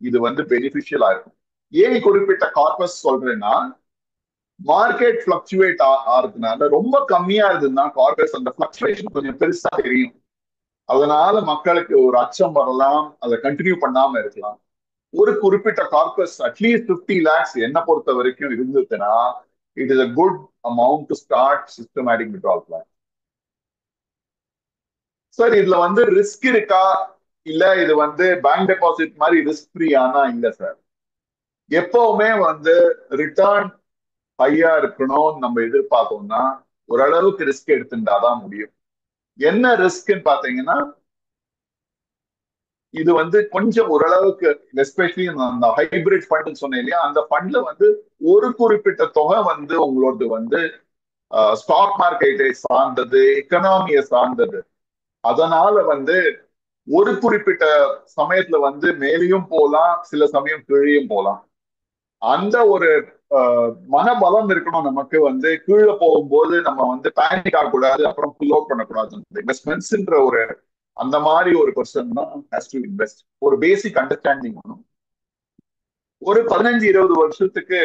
இது வந்து பெனிஃபிஷியலா இருக்கும். ஏன் குறிப்பிட்ட கார்பஸ் சொல்றேன்னா, மார்க்கெட் பிளக்சுவேட் ஆறதுனால ரொம்ப கம்மியா இருந்ததுன்னா கார்பஸ் அந்த பிளக்சுவேஷன் கொஞ்சம் பெருசா தெரியும். அதனால மக்களுக்கு ஒரு அச்சம் வரலாம், அதை கண்டினியூ பண்ணாம இருக்கலாம். ஒரு குறிப்பிட்ட கார்பஸ் அட்லீஸ்ட் 50 lakhs என்ன பொறுத்த வரைக்கும் இருந்ததுன்னா it is a good amount to start systematic withdrawal plan. Sir இதுல வந்து ரிஸ்க் இருக்கா, இல்ல இது வந்து பேங்க் டெபாசிட் மாதிரி ரிஸ்க் ஃப்ரீயானா? இல்ல சார். எப்பவுமே வந்து ரிட்டர்ன் ஹையா இருக்கணும்னு நம்ம எதிர்பார்த்தோம்னா ஓரளவுக்கு ரிஸ்க் எடுத்துட்டாதான் முடியும். என்ன ரிஸ்க்ன்னு பாத்தீங்கன்னா, இது வந்து கொஞ்சம் ஓரளவுக்கு எஸ்பெஷலி அந்த ஹைபிரிட் ஃபண்ட் சொன்னேன் இல்லையா, அந்த ஃபண்ட்ல வந்து ஒரு குறிப்பிட்ட தொகை வந்து உங்களோட வந்து ஸ்டாக் மார்க்கெட்டை சார்ந்தது, எக்கனாமியை சார்ந்தது. அதனால வந்து ஒரு குறிப்பிட்ட சமயத்துல வந்து மேலேயும் போகலாம், சில சமயம் கீழேயும் போகலாம். அந்த ஒரு மனபலம் இருக்கணும் நமக்கு. வந்து கீழே போகும்போது நம்ம வந்து பேனிக் ஆகக்கூடாது, அப்புறம் புல் அவுட் பண்ணக்கூடாது. இன்வெஸ்ட்மெண்ட்ஸ்ன்ற ஒரு அந்த மாதிரி ஒரு பர்சன் தான் ஹேஸ் டு இன்வெஸ்ட். ஒரு பேசிக் அண்டர்ஸ்டாண்டிங் வேணும். ஒரு 15-20 வருஷத்துக்கு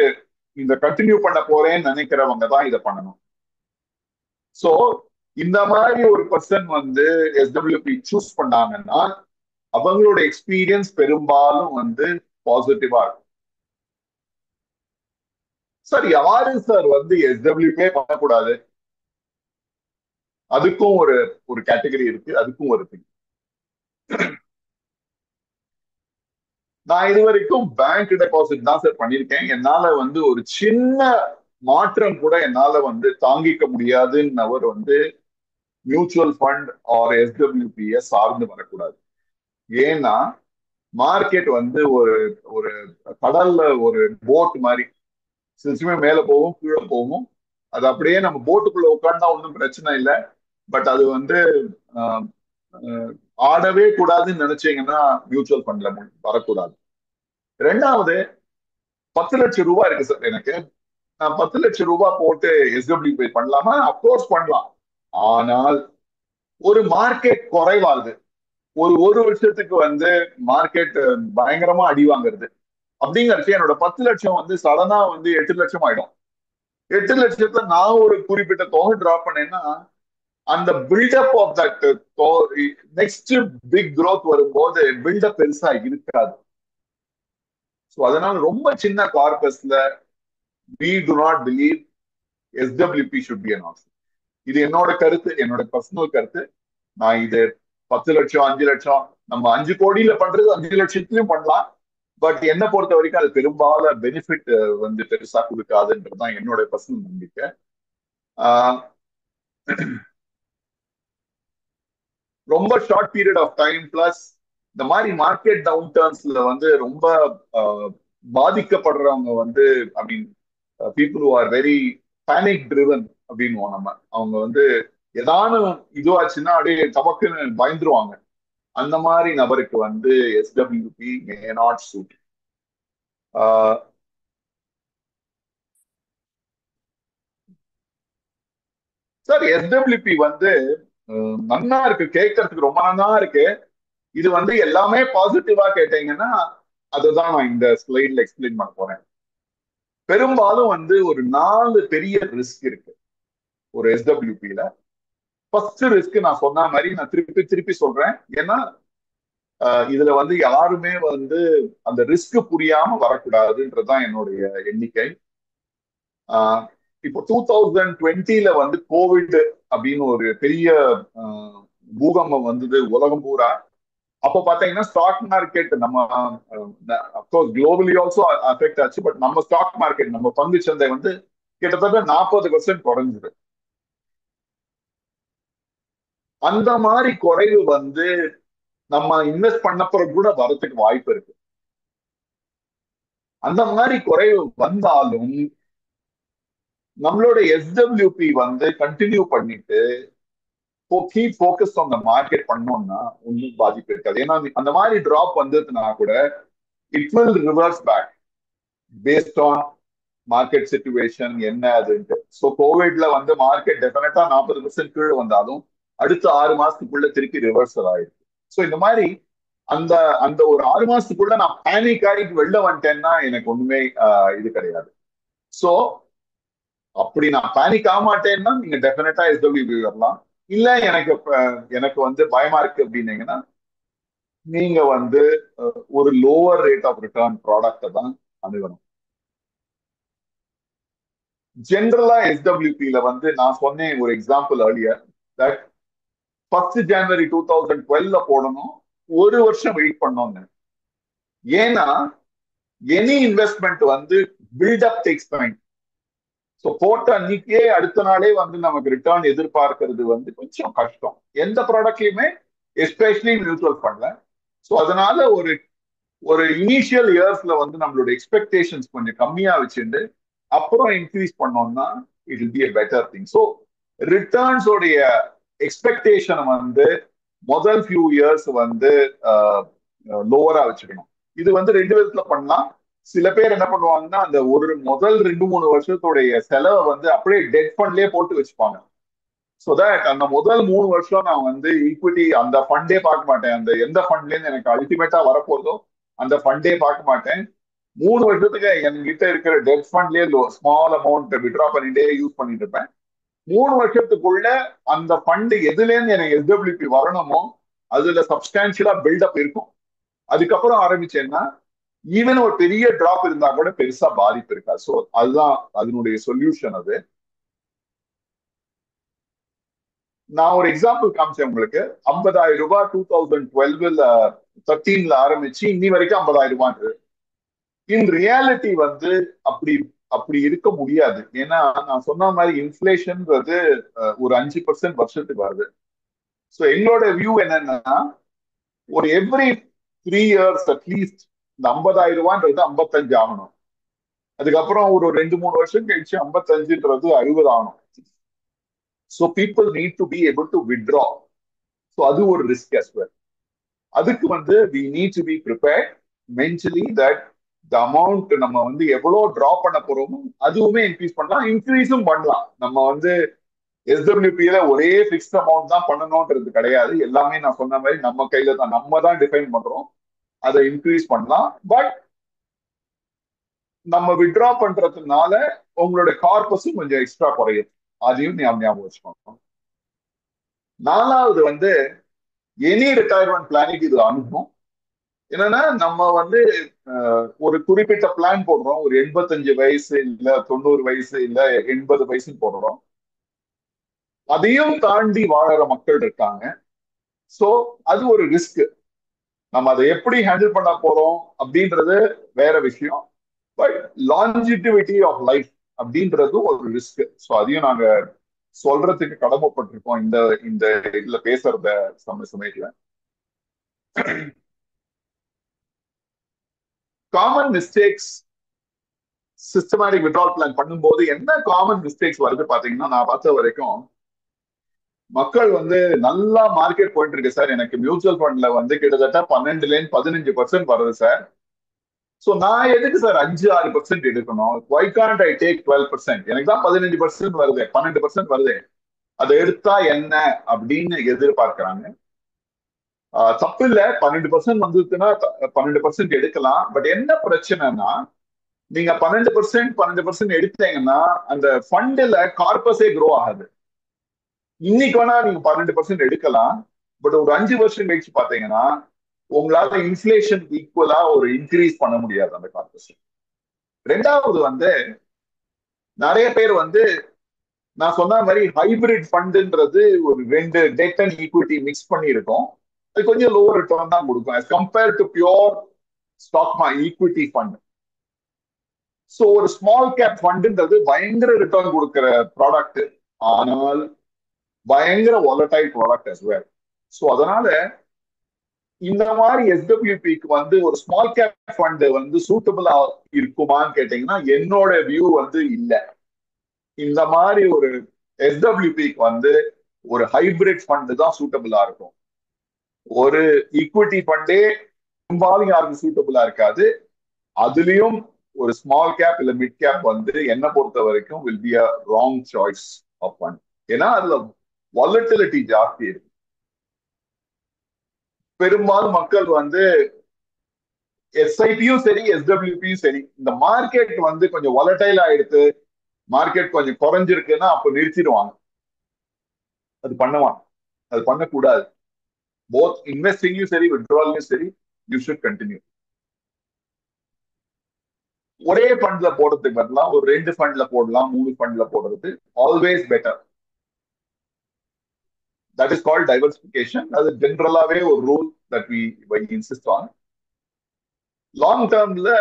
இந்த கண்டினியூ பண்ண போறேன்னு நினைக்கிறவங்க தான் இதை பண்ணணும். சோ இந்த மாதிரி ஒரு பர்சன் வந்து எஸ்டபிள்யூபி சூஸ் பண்ணாங்கன்னா அவங்களோட எக்ஸ்பீரியன்ஸ் பெரும்பாலும் வந்து பாசிட்டிவா இருக்கும். சார் யாரு சார் வந்து எஸ்டபிள்யூபே பண்ணக்கூடாது? அதுக்கும் ஒரு ஒரு கேட்டகரி இருக்கு, அதுக்கும் ஒரு திங். நான் இது வரைக்கும் பேங்க் டெபாசிட் தான் சார் பண்ணிருக்கேன். என்னால வந்து ஒரு சின்ன மாற்றம் கூட என்னால வந்து தாங்கிக்க முடியாதுன்னு அவர் வந்து மியூச்சுவல் ஃபண்ட் ஆர் எஸ்டபிள்யூபியை சார்ந்து வரக்கூடாது. ஏன்னா மார்க்கெட் வந்து ஒரு ஒரு கடல்ல ஒரு போட் மாதிரி, சில மேல போகும் கீழே போகும். அது அப்படியே நம்ம போட்டுக்குள்ள உட்காந்தா ஒன்றும் பிரச்சனை இல்லை. பட் அது வந்து ஆஹ், ஆஹ், ஆடவே கூடாதுன்னு நினைச்சீங்கன்னா மியூச்சுவல் ஃபண்ட்ல வரக்கூடாது. ரெண்டாவது, 10 லட்சம் ரூபாய் இருக்கு சார் எனக்கு. நான் 10 லட்சம் ரூபாய் போட்டு எஸ்டபிள்யூ பண்ணலாமா? அப்கோர்ஸ் பண்ணலாம். ஆனால் ஒரு மார்க்கெட் குறைவாகுது, ஒரு வருஷத்துக்கு வந்து மார்க்கெட் பயங்கரமா அடி வாங்குறது அப்படிங்கிறச்சு என்னோட 10 லட்சம் வந்து சடனா வந்து 8 லட்சம் ஆயிடும். 8 லட்சத்துல நான் ஒரு குறிப்பிட்ட தொகை டிராப் பண்ணேன்னா அந்த buildup of that next big growth வரும்போது பில்டப் பெருசா இருக்காது. ஸோ அதனால ரொம்ப சின்ன கார்பஸ்ல we do not believe SWP should be an option. இது என்னோட கருத்து, என்னோட பர்சனல் கருத்து. நான் இது 10 லட்சம் 5 லட்சம், நம்ம 5 கோடியில பண்றது 5 லட்சத்திலயும் பண்ணலாம். பட் என்ன பொறுத்த வரைக்கும் அது பெரும்பாலும் பெனிஃபிட் வந்து பெருசா கொடுக்காதுன்றதுதான் என்னோட பர்சனல் நம்பிக்கை. ஆஹ் ரொம்ப short period of time plus இந்த மாதிரி மார்க்கெட் டவுன் டர்ன்ஸ்ல வந்து ரொம்ப பாதிக்கப்படுறவங்க வந்து I mean people who are very panic driven அப்படின்வோம் நம்ம. அவங்க வந்து ஏதானும் இதுவாச்சுன்னா அப்படியே தமக்குன்னு பயந்துருவாங்க. அந்த மாதிரி நபருக்கு வந்து SWP may not suit. Sir SWP வந்து நன்னா இருக்கு, கேட்கறதுக்கு ரொம்ப நன்னா இருக்கு. இது வந்து எல்லாமே பாசிட்டிவா கேட்டீங்கன்னா அதுதான் நான் இந்த ஸ்லைட்ல எக்ஸ்பிளைன் பண்ண போறேன். பெரும்பாலும் வந்து ஒரு 4 பெரிய ரிஸ்க் இருக்கு ஒரு எஸ்டபிள்யூபியில. ஃபர்ஸ்ட் ரிஸ்க் நான் சொன்ன மாதிரி நான் திருப்பி திருப்பி சொல்றேன், ஏன்னா இதுல வந்து யாருமே வந்து அந்த ரிஸ்க் புரியாம வரக்கூடாதுன்றதுதான் என்னுடைய எண்ணிக்கை. இப்போ 2020 வந்து கோவிட் அப்படின்னு ஒரு பெரிய பூகம்பம் வந்தது உலகம் பூரா. அப்ப பாத்தீங்கன்னா ஸ்டாக் மார்க்கெட் நம்ம அப்கோர்ஸ் குளோபலி ஆல்சோ அஃபெக்ட் ஆச்சு. பட் நம்ம ஸ்டாக் மார்க்கெட், நம்ம பங்கு சந்தை வந்து கிட்டத்தட்ட 40% குறைஞ்சது. அந்த மாதிரி குறைவு வந்து நம்ம இன்வெஸ்ட் பண்ணப்புறம் கூட வரதுக்கு வாய்ப்பு இருக்கு. அந்த மாதிரி குறைவு வந்தாலும் நம்மளோட எஸ்டபிள்யூபி வந்து கண்டினியூ பண்ணிட்டு keep focus on the market பண்ணோம்னா ஒன்றும் பாதிப்பு இருக்காது. ஏன்னா அந்த மாதிரி டிராப் வந்ததுன்னா கூட it will reverse back based on market situation என்ன அதுன்ட்டு. ஸோ கோவிட்ல வந்து மார்க்கெட் டெஃபினட்டா 40% கீழே வந்தாலும் அடுத்த 6 மாசத்துக்குள்ள திருப்பி ரிவர்சல் ஆயிருக்கு. ஸோ இந்த மாதிரி அந்த அந்த ஒரு 6 மாசத்துக்குள்ள நான் பேனிக் ஆகிட்டு வெளில வந்துட்டேன்னா எனக்கு ஒண்ணுமே இது கிடையாது. ஸோ அப்படி நான் பேனிக் ஆக மாட்டேன்னா நீங்க டெஃபினட்டா எஸ்டபிள்யூபி வரலாம். இல்ல எனக்கு எனக்கு வந்து பயமா இருக்கு அப்படின்னீங்கன்னா நீங்க வந்து ஒரு லோவர் ரேட் ஆஃப் ரிட்டர்ன் ப்ராடக்டை தான் அணுகணும். ஜென்ரலா எஸ்டபிள்யூபில வந்து நான் சொன்னேன் ஒரு எக்ஸாம்பிள் earlier தட் 1 ஜனவரி 2012 போடணும், ஒரு வருஷம் வெயிட் பண்ணோங்க. ஏன்னா எனி இன்வெஸ்ட்மெண்ட் வந்து பில்டப் டேக்ஸ் டைம். ஸோ போட்ட அன்னைக்கே அடுத்த நாளே வந்து நமக்கு ரிட்டர்ன் எதிர்பார்க்கறது வந்து கொஞ்சம் கஷ்டம் எந்த ப்ராடக்ட்லயுமே, எஸ்பெஷலி மியூச்சுவல் ஃபண்ட்ல. ஸோ அதனால ஒரு ஒரு இனிஷியல் இயர்ஸ்ல வந்து நம்மளோட எக்ஸ்பெக்டேஷன்ஸ் கொஞ்சம் கம்மியா வச்சுட்டு அப்புறம் இன்க்ரீஸ் பண்ணோம்னா it will be a better thing. So returns உடைய எக்ஸ்பெக்டேஷன் வந்து முதல் ஃபியூ இயர்ஸ் வந்து லோவரா வச்சுக்கணும். இது வந்து ரெண்டு விதத்துல பண்ணலாம். சில பேர் என்ன பண்ணுவாங்கன்னா அந்த ஒரு முதல் 2-3 வருஷத்துடைய செலவை வந்து அப்படியே டெட் ஃபண்ட்லயே போட்டு வச்சுப்பாங்க. ஸோ தட் அந்த முதல் 3 வருஷம் நான் வந்து ஈக்விட்டி அந்த ஃபண்டே பார்க்க மாட்டேன். அந்த எந்த ஃபண்ட்ல இருந்து எனக்கு அல்டிமேட்டா வரப்போதோ அந்த ஃபண்டே பார்க்க மாட்டேன். 3 வருஷத்துக்கு என்கிட்ட இருக்கிற டெட் ஃபண்ட்லயே ஸ்மால் அமௌண்ட் வித்ட்ரா பண்ணிட்டே யூஸ் பண்ணிட்டு இருப்பேன். 3 வருஷத்துக்குள்ள அந்த ஃபண்ட் எதுல இருந்து எனக்கு எஸ்டபிள்யூபி வரணுமோ அதுல சப்ஸ்டான்சியலா பில்டப் இருக்கும். அதுக்கப்புறம் ஆரம்பிச்சேன்னா ஈவன் ஒரு பெரிய டிராப் இருந்தா கூட பெருசா பாதிப்பு இருக்கா. ஸோ அதுதான் அதனுடைய சொல்யூஷன். அது நான் ஒரு எக்ஸாம்பிள் காமிச்சேன் உங்களுக்கு. 50,000 2013 ஆரம்பிச்சு இன்னி வரைக்கும் 50,000. இன் ரியாலிட்டி வந்து அப்படி அப்படி இருக்க முடியாது. ஏன்னா நான் சொன்ன மாதிரி இன்ஃபிளேஷன்ன்றது ஒரு 5% வருஷத்துக்கு வருது. ஸோ எங்களோட வியூ என்னன்னா ஒரு எவ்ரி 3 இயர்ஸ் அட்லீஸ்ட் இந்த 50,000 55 ஆகணும். அதுக்கப்புறம் ஒரு 2-3 வருஷம் கழிச்சு 55 60 ஆகணும். So people need to be able to withdraw. So அது ஒரு ரிஸ்க் as well. அதுக்கு வந்து we need to be prepared mentally that the amount நம்ம வந்து எவ்வளவு டிரா பண்ண போறோமோ அதுவுமே இன்க்ரீஸ் பண்ணலாம், இன்க்ரீஸும் பண்ணலாம். நம்ம வந்து எஸ்டபிள்யூபியில ஒரே பிக்ஸ்ட் அமௌண்ட் தான் பண்ணணும்ன்றது கிடையாது. எல்லாமே நான் சொன்ன மாதிரி நம்ம கையில தான், நம்ம தான் டிஃபைன் பண்றோம். அதை இன்க்ரீஸ் பண்ணலாம். பட் நம்ம வித்ட்ரா பண்றதுனால உங்களோட கார்பஸும் கொஞ்சம் எக்ஸ்ட்ரா குறையும். அதையும் ஞாபகம் வச்சுக்கணும். நாலாவது வந்து எனி ரிட்டையர்மெண்ட் பிளானுக்கு இது அனுப்பும். என்னன்னா நம்ம வந்து ஒரு குறிப்பிட்ட பிளான் போடுறோம். ஒரு 85 வயசு இல்ல 90 வயசு இல்ல 80 வயசுன்னு போடுறோம். அதையும் தாண்டி வாழற மக்கள் இருக்காங்க. சோ அது ஒரு ரிஸ்க். நம்ம அதை எப்படி ஹேண்டில் பண்ண போறோம் அப்படின்றது வேற விஷயம். பட் லாஞ்சிட்டிவிட்டி ஆஃப் லைஃப் அப்படின்றதும் ஒரு ரிஸ்க். ஸோ அதையும் நாங்க சொல்றதுக்கு கடமைப்பட்டிருக்கோம் இந்த இந்த இதுல பேசுறத சமயத்துல. Common mistakes systematic withdrawal plan பண்ணும்போது என்ன காமன் மிஸ்டேக்ஸ் வருது பாத்தீங்கன்னா, நான் பார்த்த வரைக்கும் மக்கள் வந்து நல்லா மார்க்கெட் போயிட்டு இருக்கு சார், எனக்கு மியூச்சுவல் ஃபண்ட்ல வந்து கிட்டத்தட்ட 12-15% வருது சார். சோ நான் எதுக்கு சார் 5-6% எடுக்கணும்? Why can't I take 12%? எனக்கு தான் 15% வருது, 12% வருது, அதை எடுத்தா என்ன அப்படின்னு எதிர்பார்க்கிறாங்க. தப்பு இல்ல, 12% வந்ததுன்னா 12% எடுக்கலாம். பட் என்ன பிரச்சனைனா, நீங்க 12% எடுத்தீங்கன்னா அந்த ஃபண்ட்ல கார்பஸே க்ரோ ஆகாது. இன்னைக்கு வேணா நீங்க 12% எடுக்கலாம். பட் ஒரு 5 வருஷம் கழிச்சு பாத்தீங்கன்னா உங்களால இன்ஃபிளேஷன் ஈக்குவலா ஒரு இன்க்ரீஸ் பண்ண முடியாது அந்த கார்பஸ். ரெண்டாவது வந்து நிறைய பேர் வந்து நான் சொன்ன மாதிரி ஹைபிரிட் ஃபண்டுன்றது ஒரு 2 டெட் அண்ட் ஈக்விட்டி மிக்ஸ் பண்ணி இருக்கும். அது கொஞ்சம் லோவர் ரிட்டர்ன் தான் கொடுக்கும் as compared to pure stock equity fund. So ஒரு ஸ்மால் கேப் ஃபண்டுன்றது பயங்கர ரிட்டர்ன் கொடுக்கிற ப்ராடக்ட், ஆனால் பயங்கர volatile product as well. So அதனால இந்த மாதிரி எஸ்டபிள்யூபிக்கு வந்து ஒரு ஸ்மால் கேப் ஃபண்ட் வந்து சூட்டபிளா இருக்குமான்னு கேட்டீங்கன்னா என்னோட வியூ வந்து இல்ல. இந்த மாதிரி ஒரு எஸ்டபிள்யூபிக்கு வந்து ஒரு ஹைபிரிட் ஃபண்ட் தான் சூட்டபிளா இருக்கும். ஒரு ஈக்விட்டி ஃபண்டே பெரும்பாலும் யாருக்கும் சூட்டபிளா இருக்காது. அதுலயும் ஒரு ஸ்மால் கேப் இல்ல மிட் கேப் வந்து என்ன பொறுத்த வரைக்கும் will be a wrong choice of fund. ஏன்னா அதுல வாலட்டிலிட்டி ஜாஸ்தி இருக்கு. பெரும்பாலும் மக்கள் வந்து எஸ்ஐபியும் சரி எஸ்டபிள்யூபியும் சரி, இந்த மார்க்கெட் வந்து கொஞ்சம் வாலடைல் ஆயிடுத்து, மார்க்கெட் கொஞ்சம் குறைஞ்சிருக்குன்னா அப்ப நிறுத்திடுவாங்க. அது பண்ணுவாங்க, அது பண்ணக்கூடாது. போத் இன்வெஸ்டிங்லயும் சரி வித்ட்ராலையும் சரி யூ ஷுட் கண்டினியூ. ஒரே ஃபண்ட்ல போடுறதுக்கு பதிலா ஒரு 2 ஃபண்ட்ல போடலாம், 3 ஃபண்ட்ல போடுறது always better. That is called diversification. அது ஜென்ரலாவே ஒரு rule that we insist on. Long டேர்ம்ல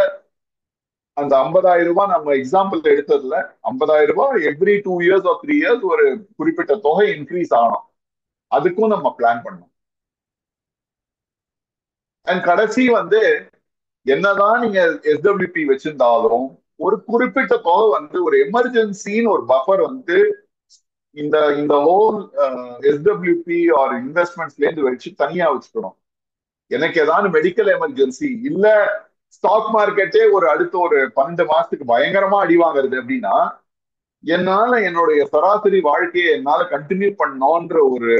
அந்த 50,000 நம்ம எக்ஸாம்பிள் எடுத்ததுல 50,000 எவ்ரி 2 இயர்ஸ் ஆர் 3 இயர்ஸ் ஒரு குறிப்பிட்ட தொகை இன்க்ரீஸ் ஆகணும். அதுக்கும் நம்ம பிளான் பண்ணணும். அண்ட் கடைசி என்னதான் நீங்க எஸ்டபிள்யூபி வச்சிருந்தாலும் ஒரு குறிப்பிட்ட தொகை ஒரு எமர்ஜென்சின்னு ஒரு பஃபர் இந்த இந்த ஹோல் எஸ்டபிள்யூபி ஆர் இன்வெஸ்ட்மெண்ட்ஸ்ல இருந்து வச்சு தனியா வச்சுக்கணும். எனக்கு ஏதாவது மெடிக்கல் எமர்ஜென்சி இல்ல ஸ்டாக் மார்க்கெட்டே அடுத்த ஒரு 12 மாசத்துக்கு பயங்கரமா அடி வாங்குறது அப்படின்னா என்னால என்னுடைய சராசரி வாழ்க்கையை என்னால கண்டினியூ பண்ணோன்ற ஒரு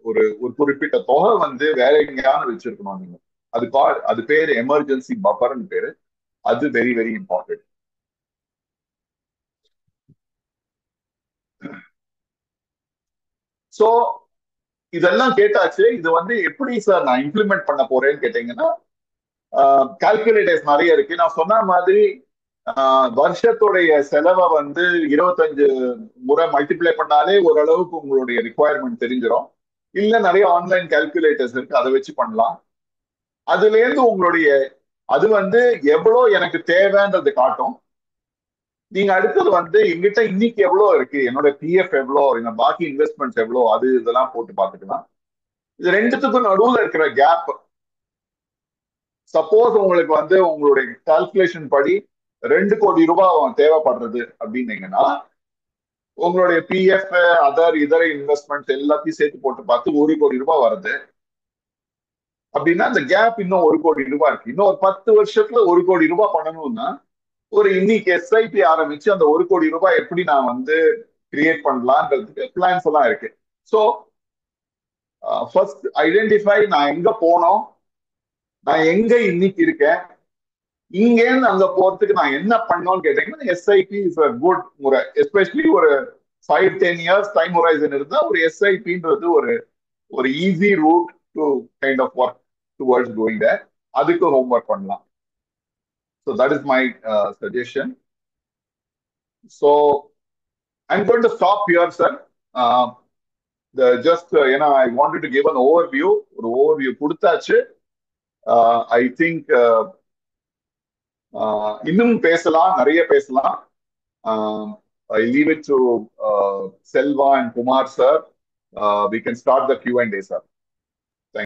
ஒரு ஒரு குறிப்பிட்ட தொகை வேற எங்கேயாவது வச்சிருக்கணும் நீங்க. அது பேரு எமர்ஜென்சி பஃபர்னு பேரு. அது வெரி வெரி இம்பார்ட்டன்ட். சோ இதெல்லாம் கேட்டாச்சு. இது எப்படி சார் நான் இம்ப்ளிமெண்ட் பண்ண போறேன்னு கேட்டீங்கன்னா கால்குலேட்டர்ஸ் நிறைய இருக்கு. நான் சொன்ன மாதிரி வருஷத்துடைய செலவை 25 முறை மல்டிப்ளை பண்ணாலே ஓரளவுக்கு உங்களுடைய ரிக்குவயர்மெண்ட் தெரிஞ்சிடும். இல்ல நிறைய ஆன்லைன் கால்குலேட்டர்ஸ் இருக்கு, அதை வச்சு பண்ணலாம். அதுல இருந்து உங்களுடைய அது எவ்வளவு எனக்கு தேவைன்றது காட்டும். நீங்க அடுத்தது எங்கிட்ட இன்னைக்கு எவ்வளவு இருக்கு, என்னோட பிஎஃப் எவ்வளோ, என்ன பாக்கி இன்வெஸ்ட்மெண்ட்ஸ் எவ்வளோ, அது இதெல்லாம் போட்டு பார்த்துக்கலாம். இது ரெண்டுத்துக்கும் நடுவுல இருக்கிற கேப், சப்போஸ் உங்களுக்கு உங்களுடைய கால்குலேஷன் படி 2 கோடி ரூபாய் தேவைப்படுறது அப்படின்னீங்கன்னா உங்களுடைய பிஎஃப் இதர இன்வெஸ்ட்மெண்ட்ஸ் எல்லாத்தையும் சேர்த்து போட்டு பார்த்து 1 கோடி ரூபாய் வருது அப்படின்னா அந்த கேப் இன்னும் 1 கோடி ரூபாய் இருக்கு. இன்னும் ஒரு 10 வருஷத்துல 1 கோடி ரூபாய் பண்ணணும்னா இன்னைக்கு எஸ்ஐபி ஆரம்பிச்சு அந்த 1 கோடி ரூபாய் எப்படி நான் கிரியேட் பண்ணலான்றதுக்கு பிளான்ஸ் எல்லாம் இருக்கு. ஸோ ஃபர்ஸ்ட் ஐடென்டிஃபை நான் எங்க போனோம், நான் எங்க இன்னைக்கு இருக்கேன், இங்கேருந்து அங்க போறதுக்கு நான் என்ன பண்ணோம்னு கேட்டீங்கன்னா எஸ்ஐபி இஸ் அ குட் முறை. எஸ்பெஷலி ஒரு 5-10 இயர்ஸ் டைம் ஹொரைசன் இருந்தா ஒரு எஸ்ஐபின்றது ஒரு easy route to kind of work towards going there. அதுக்கு ஹோம்ஒர்க் பண்ணலாம். So that is my suggestion. So I'm going to stop here sir. Just ஏன்னா I wanted to give an overview. ஒரு overview கொடுத்தாச்சு. I think இன்னும் பேசலாம், நிறைய பேசலாம். I leave it to Selva and Kumar sir. We can start the Q&A, sir.